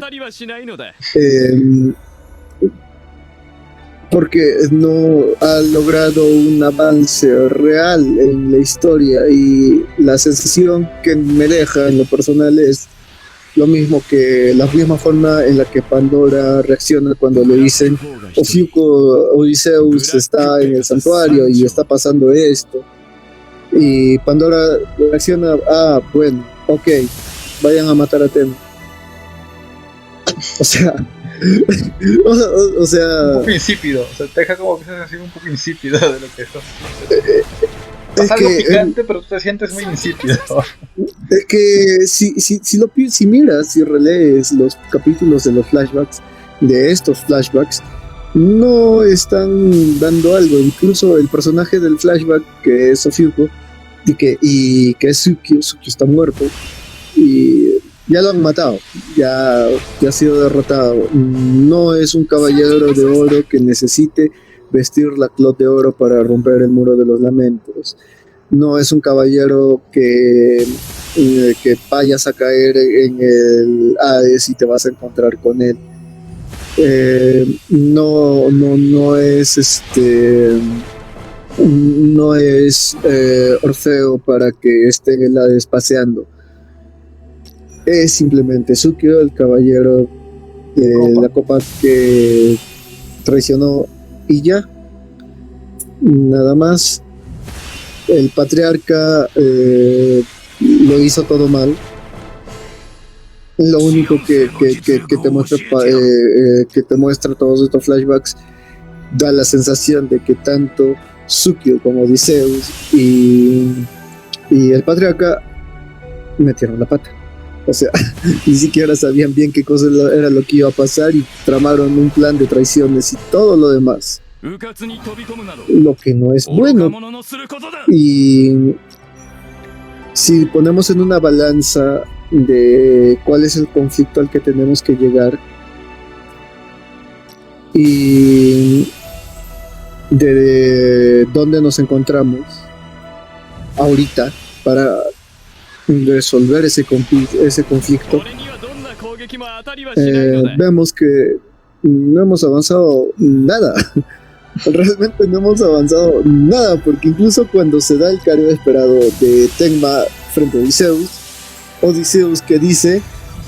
porque no ha logrado un avance real en la historia, y la sensación que me deja en lo personal es lo mismo, que la misma forma en la que Pandora reacciona cuando le dicen Odysseus está en el santuario y está pasando esto, y Pandora reacciona, bueno, ok, vayan a matar a Atena. O sea o sea, un poco insípido, o sea, te deja como que se así un poco insípido de lo que estás. Es algo picante, pero tú te sientes muy insípido. Es que si miras y relees los capítulos de los flashbacks, de estos flashbacks, no están dando algo. Incluso el personaje del flashback, que es Sofiuko, y que es Tsukio está muerto y ya lo han matado, ya ha sido derrotado. No es un caballero de oro que necesite vestir la clot de oro para romper el muro de los lamentos. No es un caballero que vayas a caer en el Hades y te vas a encontrar con él. No es Orfeo para que esté en el Hades paseando. Es simplemente Tsukio, el caballero de la copa que traicionó, y ya, nada más. El patriarca lo hizo todo mal. Lo único que te muestra todos estos flashbacks da la sensación de que tanto Tsukio como Odysseus y el patriarca metieron la pata. O sea, ni siquiera sabían bien qué cosa era lo que iba a pasar y tramaron un plan de traiciones y todo lo demás. Lo que no es bueno. Y si ponemos en una balanza de cuál es el conflicto al que tenemos que llegar y de dónde nos encontramos ahorita para resolver ese conflicto, vemos que no hemos avanzado nada. Realmente no hemos avanzado nada, porque incluso cuando se da el cambio esperado de Tengma frente a Odysseus que dice,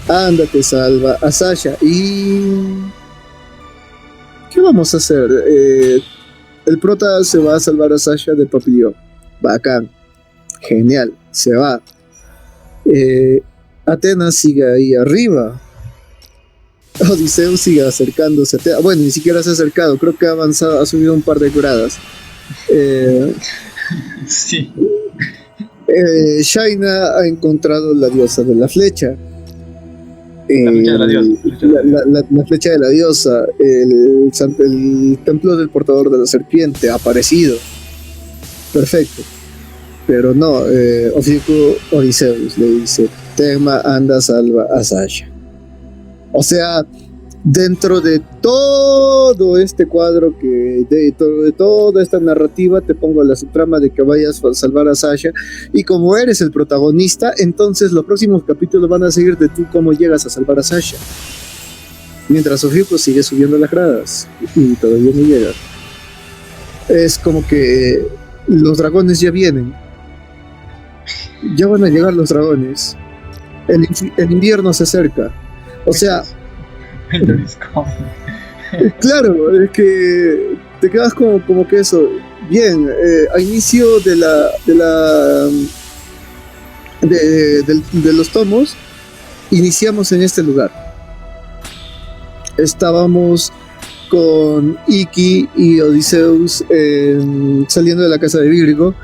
ándate, salva a Sasha. ¿Y qué vamos a hacer? El prota se va a salvar a Sasha de Papillon. Bacán, genial, se va. Atenas sigue ahí arriba. Odiseo sigue acercándose a Atenas. Bueno, ni siquiera se ha acercado, creo que ha avanzado, ha subido un par de gradas. Sí. Shaina ha encontrado la diosa de la flecha. La flecha de la diosa. La flecha de la diosa. El templo del portador de la serpiente ha aparecido. Perfecto. Pero no, Odysseus le dice, Tengma, anda, salva a Sasha. O sea, dentro de todo este cuadro, de toda esta narrativa, te pongo la subtrama de que vayas a salvar a Sasha, y como eres el protagonista, entonces los próximos capítulos van a seguir de tú cómo llegas a salvar a Sasha. Mientras Ofiuco sigue subiendo las gradas y todavía no llega. Es como que los dragones ya vienen. Ya van a llegar los dragones. El invierno se acerca. O sea, claro, es que te quedas como que eso. Bien, a inicio de los tomos, iniciamos en este lugar. Estábamos con Iki y Odysseus saliendo de la casa de Virgo.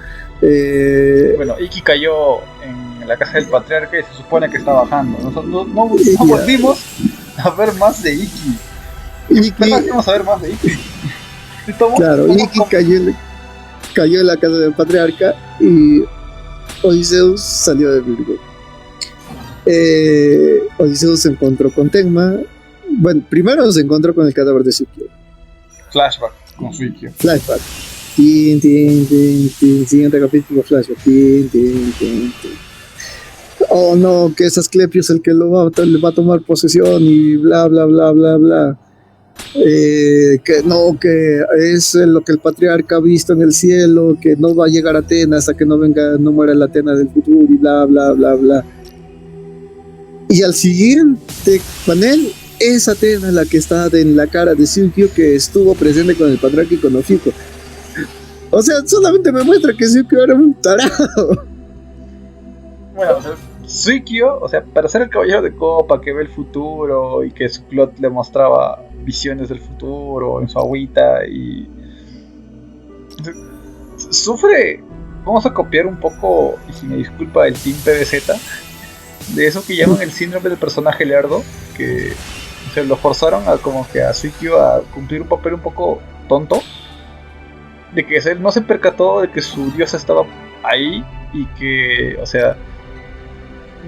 Bueno, Iki cayó en la casa del patriarca y se supone que está bajando. Nosotros no volvimos a ver más de Iki. Vamos a ver más de Iki. Claro, Iki cayó en la casa del patriarca y Odysseus salió de Virgo. Odysseus se encontró con Tengma. Bueno, primero se encontró con el cadáver de Suikyo. Flashback con Suikyo. Flashback. Siguiente capítulo, flashback. Oh no, que es Asclepio el que le va a tomar posesión y bla bla bla bla bla. Que es lo que el patriarca ha visto en el cielo, que no va a llegar a Atenas hasta que no muera la Atenas del futuro y bla bla bla bla. Y al siguiente panel es Atenas la que está en la cara de Suikyo, que estuvo presente con el patriarca y con Ofiuco. O sea, solamente me muestra que Suikyo era un tarado. Bueno, o sea, Suikyo, o sea, para ser el caballero de copa que ve el futuro y que su plot le mostraba visiones del futuro en su agüita y sufre, vamos a copiar un poco, y si me disculpa, el Team PBZ, de eso que llaman el síndrome del personaje lerdo, que se lo forzaron a como que a Suikyo a cumplir un papel un poco tonto, de que él no se percató de que su diosa estaba ahí y que, o sea,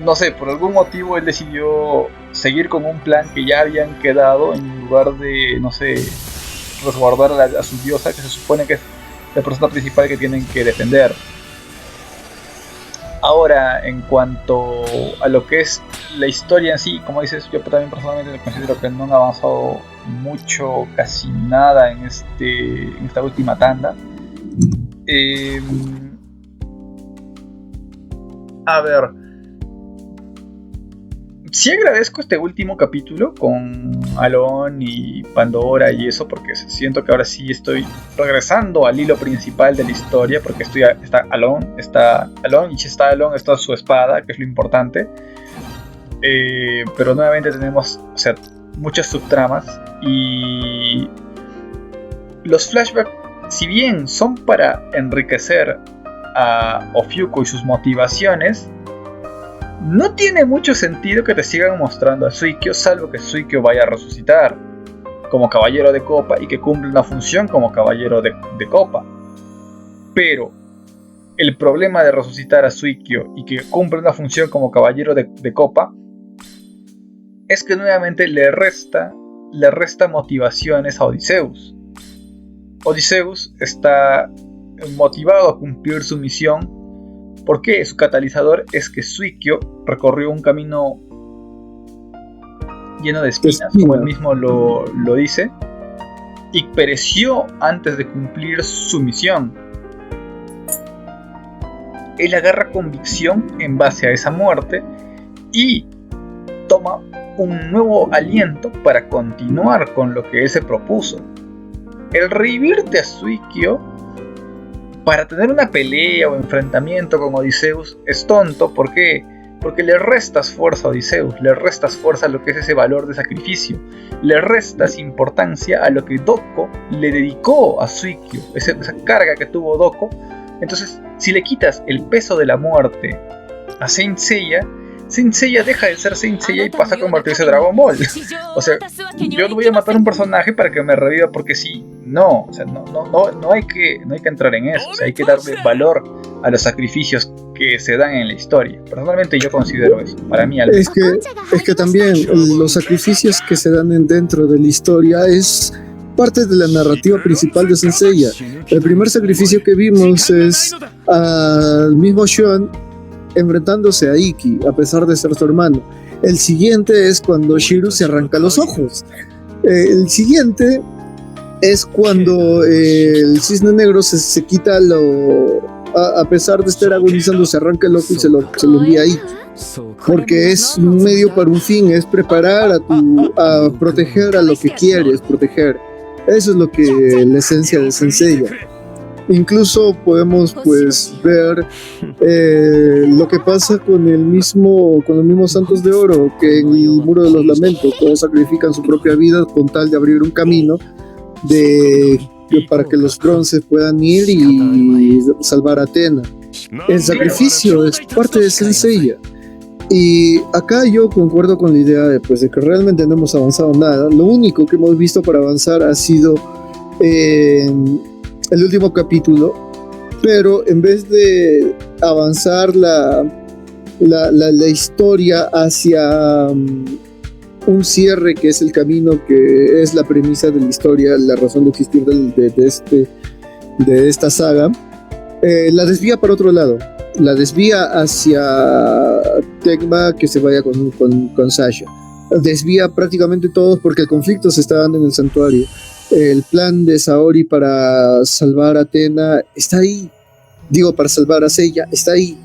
no sé, por algún motivo él decidió seguir con un plan que ya habían quedado en lugar de, no sé, resguardar a su diosa, que se supone que es la persona principal que tienen que defender. Ahora, en cuanto a lo que es la historia en sí, como dices, yo también personalmente considero que no han avanzado mucho, casi nada en esta última tanda. A ver, sí agradezco este último capítulo con Alon y Pandora y eso, porque siento que ahora sí estoy regresando al hilo principal de la historia, porque está Alon y si está Alon está su espada, que es lo importante. Pero nuevamente tenemos, o sea, muchas subtramas y los flashbacks, si bien son para enriquecer a Ofiuco y sus motivaciones, no tiene mucho sentido que te sigan mostrando a Suikyo, salvo que Suikyo vaya a resucitar como caballero de copa y que cumple una función como caballero de copa. Pero el problema de resucitar a Suikyo y que cumple una función como caballero de copa es que nuevamente le resta motivaciones a Odysseus. Odysseus está motivado a cumplir su misión porque su catalizador es que Suikyo recorrió un camino lleno de espinas, como él mismo lo dice, y pereció antes de cumplir su misión. Él agarra convicción en base a esa muerte y toma un nuevo aliento para continuar con lo que él se propuso. El revivirte a Suikyo para tener una pelea o enfrentamiento con Odysseus es tonto. ¿Por qué? Porque le restas fuerza a Odysseus, le restas fuerza a lo que es ese valor de sacrificio, le restas importancia a lo que Doko le dedicó a Suikyo, esa carga que tuvo Doko. Entonces, si le quitas el peso de la muerte a Saint Seiya deja de ser Saint Seiya y pasa a convertirse en Dragon Ball. O sea, yo no voy a matar a un personaje para que me reviva porque sí. No, o sea, no hay que entrar en eso. O sea, hay que darle valor a los sacrificios que se dan en la historia. Personalmente yo considero eso. Para mí es que también los sacrificios que se dan dentro de la historia es parte de la narrativa principal de Saint Seiya. El primer sacrificio que vimos es al mismo Shun enfrentándose a Ikki a pesar de ser su hermano. El siguiente es cuando Shiryu se arranca los ojos. El siguiente es cuando el cisne negro se quita a pesar de estar agonizando, se arranca el ojo y se lo envía a Ikki. Porque es un medio para un fin, es preparar a proteger a lo que quieres proteger. Eso es lo que la esencia de Saint Seiya. Incluso podemos ver lo que pasa con los mismos Santos de Oro, que en el Muro de los Lamentos todos sacrifican su propia vida con tal de abrir un camino para que los bronces puedan ir y salvar a Athena. El sacrificio es parte de Saint Seiya. Y acá yo concuerdo con la idea de que realmente no hemos avanzado nada. Lo único que hemos visto para avanzar ha sido el último capítulo, pero en vez de avanzar la historia hacia un cierre, que es el camino, que es la premisa de la historia, la razón de existir de esta saga, la desvía para otro lado. La desvía hacia Tecma, que se vaya con Sasha. Desvía prácticamente todos porque el conflicto se está dando en el santuario. El plan de Saori para salvar a Athena está ahí. Para salvar a Seiya está ahí.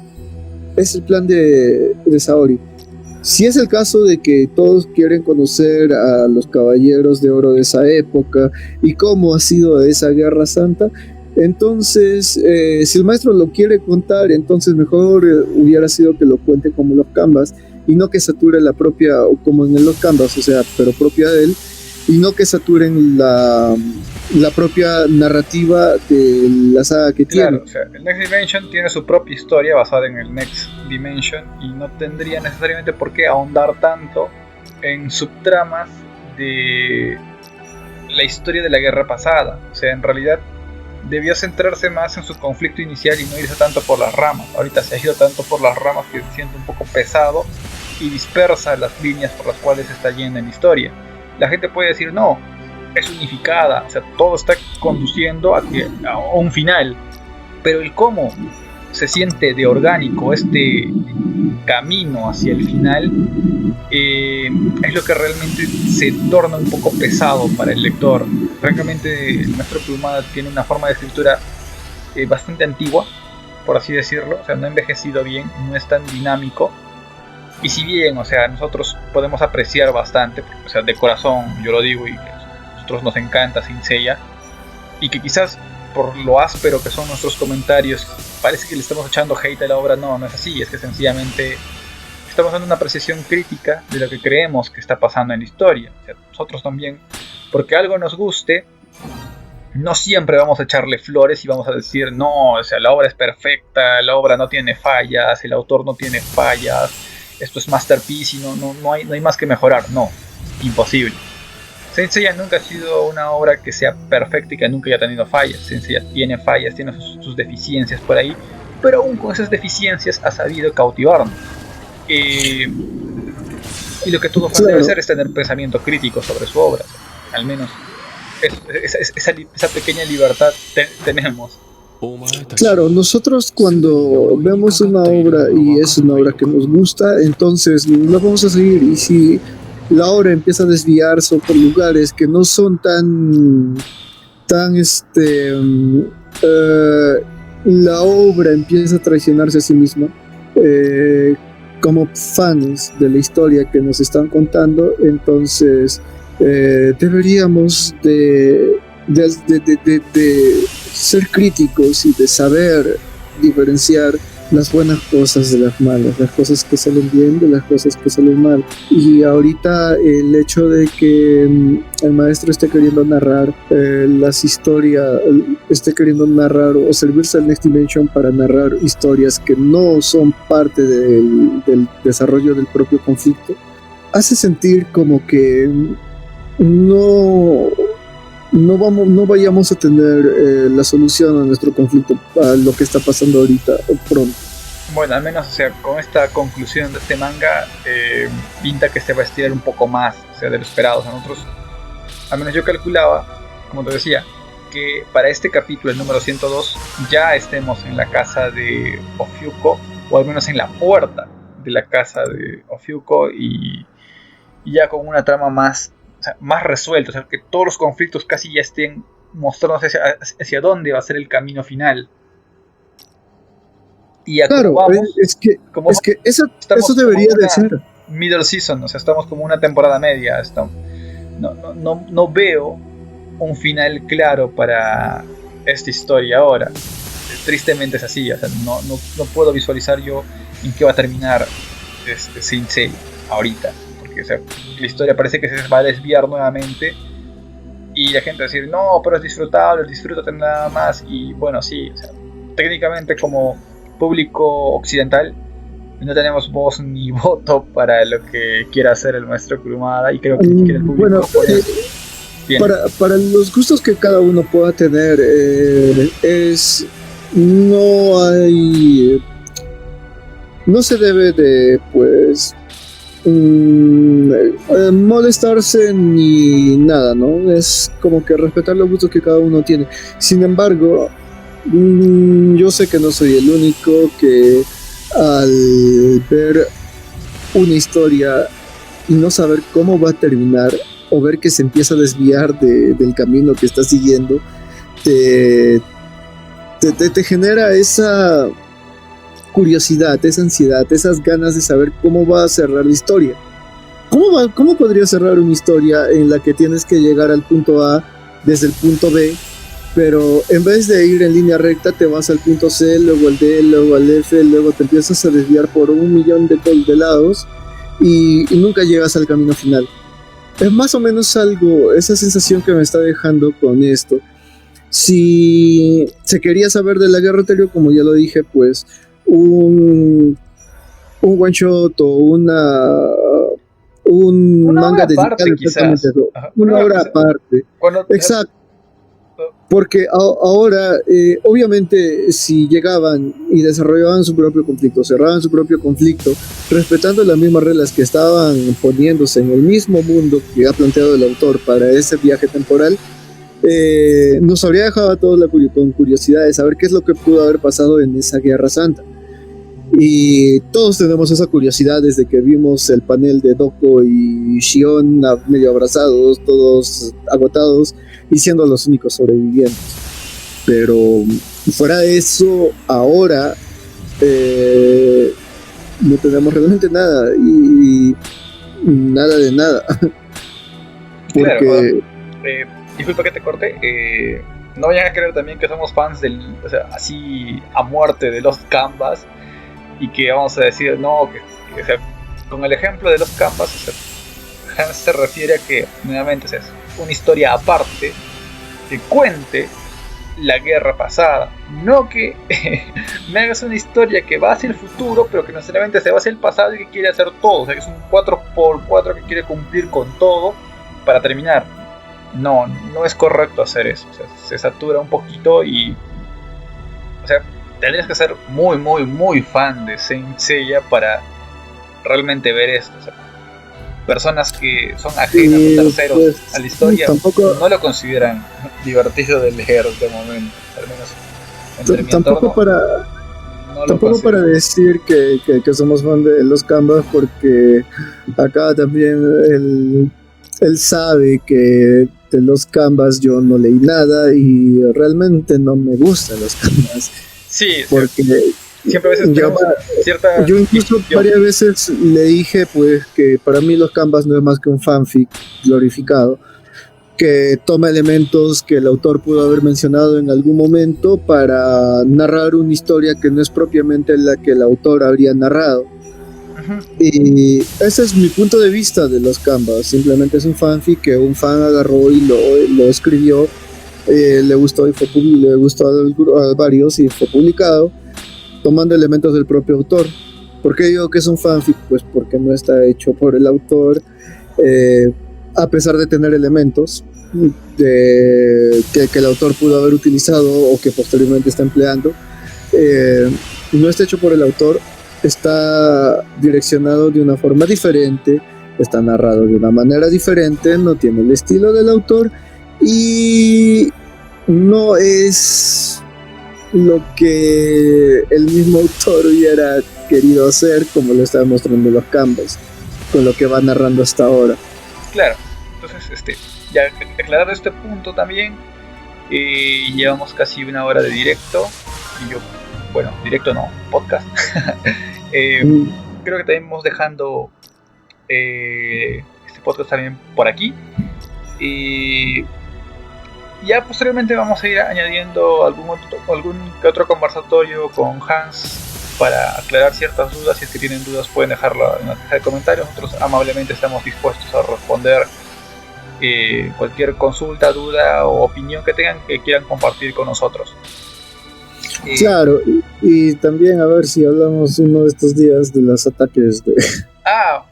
Es el plan de Saori. Si es el caso de que todos quieren conocer a los caballeros de oro de esa época y cómo ha sido esa guerra santa, entonces si el maestro lo quiere contar, entonces mejor hubiera sido que lo cuente como los canvas y no que sature la propia, o como en los canvas, o sea, pero propia de él, y no que saturen la propia narrativa de la saga que tiene. O sea, el Next Dimension tiene su propia historia basada en el Next Dimension y no tendría necesariamente por qué ahondar tanto en subtramas de la historia de la guerra pasada. O sea, en realidad debió centrarse más en su conflicto inicial y no irse tanto por las ramas. Ahorita se ha ido tanto por las ramas que se siente un poco pesado y dispersa las líneas por las cuales se está yendo en la historia. La gente puede decir, no, es unificada, o sea, todo está conduciendo a un final, pero el cómo se siente de orgánico este camino hacia el final es lo que realmente se torna un poco pesado para el lector. Francamente, el maestro Kurumada tiene una forma de escritura bastante antigua, por así decirlo, o sea, no ha envejecido bien, no es tan dinámico. Y si bien, o sea, nosotros podemos apreciar bastante, o sea, de corazón yo lo digo, y que a nosotros nos encanta Saint Seiya, y que quizás por lo áspero que son nuestros comentarios parece que le estamos echando hate a la obra, no es así, es que sencillamente estamos dando una apreciación crítica de lo que creemos que está pasando en la historia. O sea, nosotros también, porque algo nos guste, no siempre vamos a echarle flores y vamos a decir, no, o sea, la obra es perfecta, la obra no tiene fallas, el autor no tiene fallas, esto es Masterpiece y no hay más que mejorar. No, imposible. Saint Seiya nunca ha sido una obra que sea perfecta y que nunca haya tenido fallas. Saint Seiya tiene fallas, tiene sus deficiencias por ahí, pero aún con esas deficiencias ha sabido cautivarnos. Y lo que todo fan debe hacer es tener pensamiento crítico sobre su obra. Al menos esa pequeña libertad tenemos. Claro, nosotros cuando vemos una obra y es una obra que nos gusta, entonces la vamos a seguir. Y si la obra empieza a desviarse por lugares que no son la obra empieza a traicionarse a sí misma, como fans de la historia que nos están contando, entonces deberíamos de ser críticos y de saber diferenciar las buenas cosas de las malas, las cosas que salen bien de las cosas que salen mal. Y ahorita el hecho de que el maestro esté queriendo narrar las historias, esté queriendo narrar o servirse al Next Dimension para narrar historias que no son parte del desarrollo del propio conflicto, hace sentir como que no vayamos a tener la solución a nuestro conflicto, a lo que está pasando ahorita pronto. Bueno, al menos, o sea, con esta conclusión de este manga, pinta que se va a estirar un poco más, o sea, de lo esperado. O sea, nosotros, al menos yo calculaba, como te decía, que para este capítulo, el número 102, ya estemos en la casa de Ofiuco, o al menos en la puerta de la casa de Ofiuco, y ya con una trama más resuelta, o sea, que todos los conflictos casi ya estén mostrándonos hacia dónde va a ser el camino final. Y claro, es que eso debería de ser middle season, o sea, estamos como una temporada media. No veo un final claro para esta historia ahora. Tristemente es así, o sea, no puedo visualizar yo en qué va a terminar Saint Seiya ahorita. O sea, la historia parece que se va a desviar nuevamente y la gente va a decir, no, pero es disfrutable, disfrútate nada más. Y bueno, sí, o sea, técnicamente como público occidental no tenemos voz ni voto para lo que quiera hacer el maestro Kurumada, y creo que el público para los gustos que cada uno pueda tener, no se debe de molestarse ni nada, ¿no? Es como que respetar los gustos que cada uno tiene. Sin embargo, yo sé que no soy el único que al ver una historia y no saber cómo va a terminar, o ver que se empieza a desviar del camino que está siguiendo, te genera esa curiosidad, esa ansiedad, esas ganas de saber cómo va a cerrar la historia. ¿Cómo podría cerrar una historia en la que tienes que llegar al punto A desde el punto B, pero en vez de ir en línea recta te vas al punto C, luego al D, luego al F, luego te empiezas a desviar por 1.000.000 de lados y nunca llegas al camino final? Es más o menos esa sensación que me está dejando con esto. Si se quería saber de la guerra anterior, como ya lo dije, pues un one shot o un manga dedicado exactamente a eso. Una obra aparte. Exacto. Porque ahora, obviamente, si llegaban y desarrollaban su propio conflicto, cerraban su propio conflicto, respetando las mismas reglas que estaban poniéndose en el mismo mundo que ha planteado el autor para ese viaje temporal, nos habría dejado a todos con curiosidad de saber qué es lo que pudo haber pasado en esa Guerra Santa. Y todos tenemos esa curiosidad desde que vimos el panel de Doko y Shion medio abrazados, todos agotados y siendo los únicos sobrevivientes. Pero fuera de eso, ahora no tenemos realmente nada y nada de nada. Porque claro, disculpa que te corte, no vayan a creer también que somos fans así a muerte de Lost Canvas y que vamos a decir no, que o sea, con el ejemplo de Lost Canvas, o sea, Hans se refiere a que nuevamente es una historia aparte que cuente la guerra pasada. No que me hagas una historia que va hacia el futuro, pero que no necesariamente se va hacia el pasado y que quiere hacer todo. O sea, que es un 4x4 que quiere cumplir con todo para terminar. No es correcto hacer eso. O sea, se satura un poquito y... O sea, tendrías que ser muy, muy, muy fan de Saint Seiya para realmente ver esto. O sea, personas que son ajenas o terceros pues, a la historia tampoco, no lo consideran divertido de leer de momento, al menos entre mi tampoco entorno, tampoco para decir que somos fan de los Canvas, porque acá también él sabe que de los Canvas yo no leí nada y realmente no me gustan los Canvas. Sí, porque siempre a veces yo incluso varias veces le dije pues que para mí los Canvas no es más que un fanfic glorificado, que toma elementos que el autor pudo haber mencionado en algún momento para narrar una historia que no es propiamente la que el autor habría narrado. Uh-huh. Y ese es mi punto de vista de los Canvas. Simplemente es un fanfic que un fan agarró y lo escribió, le gustó y le gustó a varios y fue publicado tomando elementos del propio autor. ¿Por qué digo que es un fanfic? Pues porque no está hecho por el autor, a pesar de tener elementos que el autor pudo haber utilizado o que posteriormente está empleando. No está hecho por el autor, está direccionado de una forma diferente, está narrado de una manera diferente, no tiene el estilo del autor y no es lo que el mismo autor hubiera querido hacer, como lo está mostrando los Canvas, con lo que va narrando hasta ahora. Claro, entonces ya aclarado este punto también, llevamos casi una hora de directo y yo, bueno, directo no, podcast. Creo que también vamos dejando este podcast también por aquí. Ya posteriormente vamos a ir añadiendo algún que otro conversatorio con Hans para aclarar ciertas dudas. Si es que tienen dudas pueden dejarlo en la caja de comentarios. Nosotros amablemente estamos dispuestos a responder cualquier consulta, duda o opinión que tengan que quieran compartir con nosotros. Claro, y también a ver si hablamos uno de estos días de los ataques de...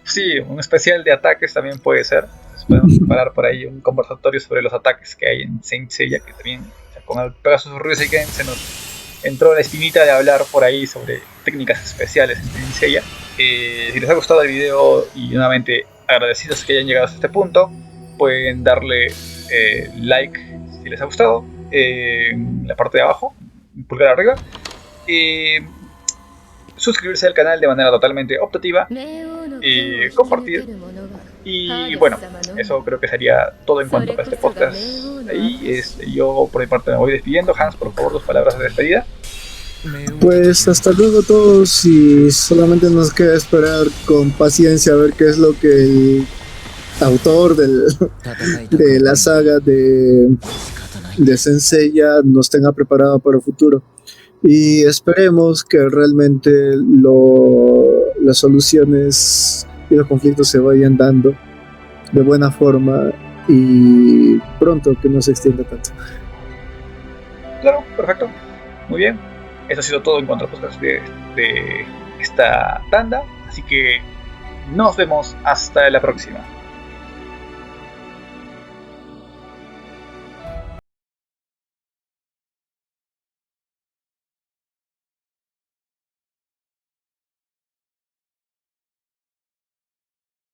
Sí, un especial de ataques también puede ser. Podemos preparar por ahí un conversatorio sobre los ataques que hay en Saint Seiya, que también, o sea, con el Pegasus Ryuseigeken se nos entró la espinita de hablar por ahí sobre técnicas especiales en Saint Seiya. Si les ha gustado el video y nuevamente agradecidos que hayan llegado hasta este punto, pueden darle like si les ha gustado, en la parte de abajo, pulgar arriba, suscribirse al canal de manera totalmente optativa, compartir. Y bueno, eso creo que sería todo en cuanto a este podcast. Y yo por mi parte me voy despidiendo. Hans, por favor, 2 palabras de despedida. Pues hasta luego todos, y solamente nos queda esperar con paciencia a ver qué es lo que el autor de la saga de Saint Seiya nos tenga preparado para el futuro. Y esperemos que realmente las soluciones y los conflictos se vayan dando de buena forma y pronto, que no se extienda tanto. Claro, perfecto, muy bien. Eso ha sido todo en cuanto a podcast de esta tanda, así que nos vemos hasta la próxima.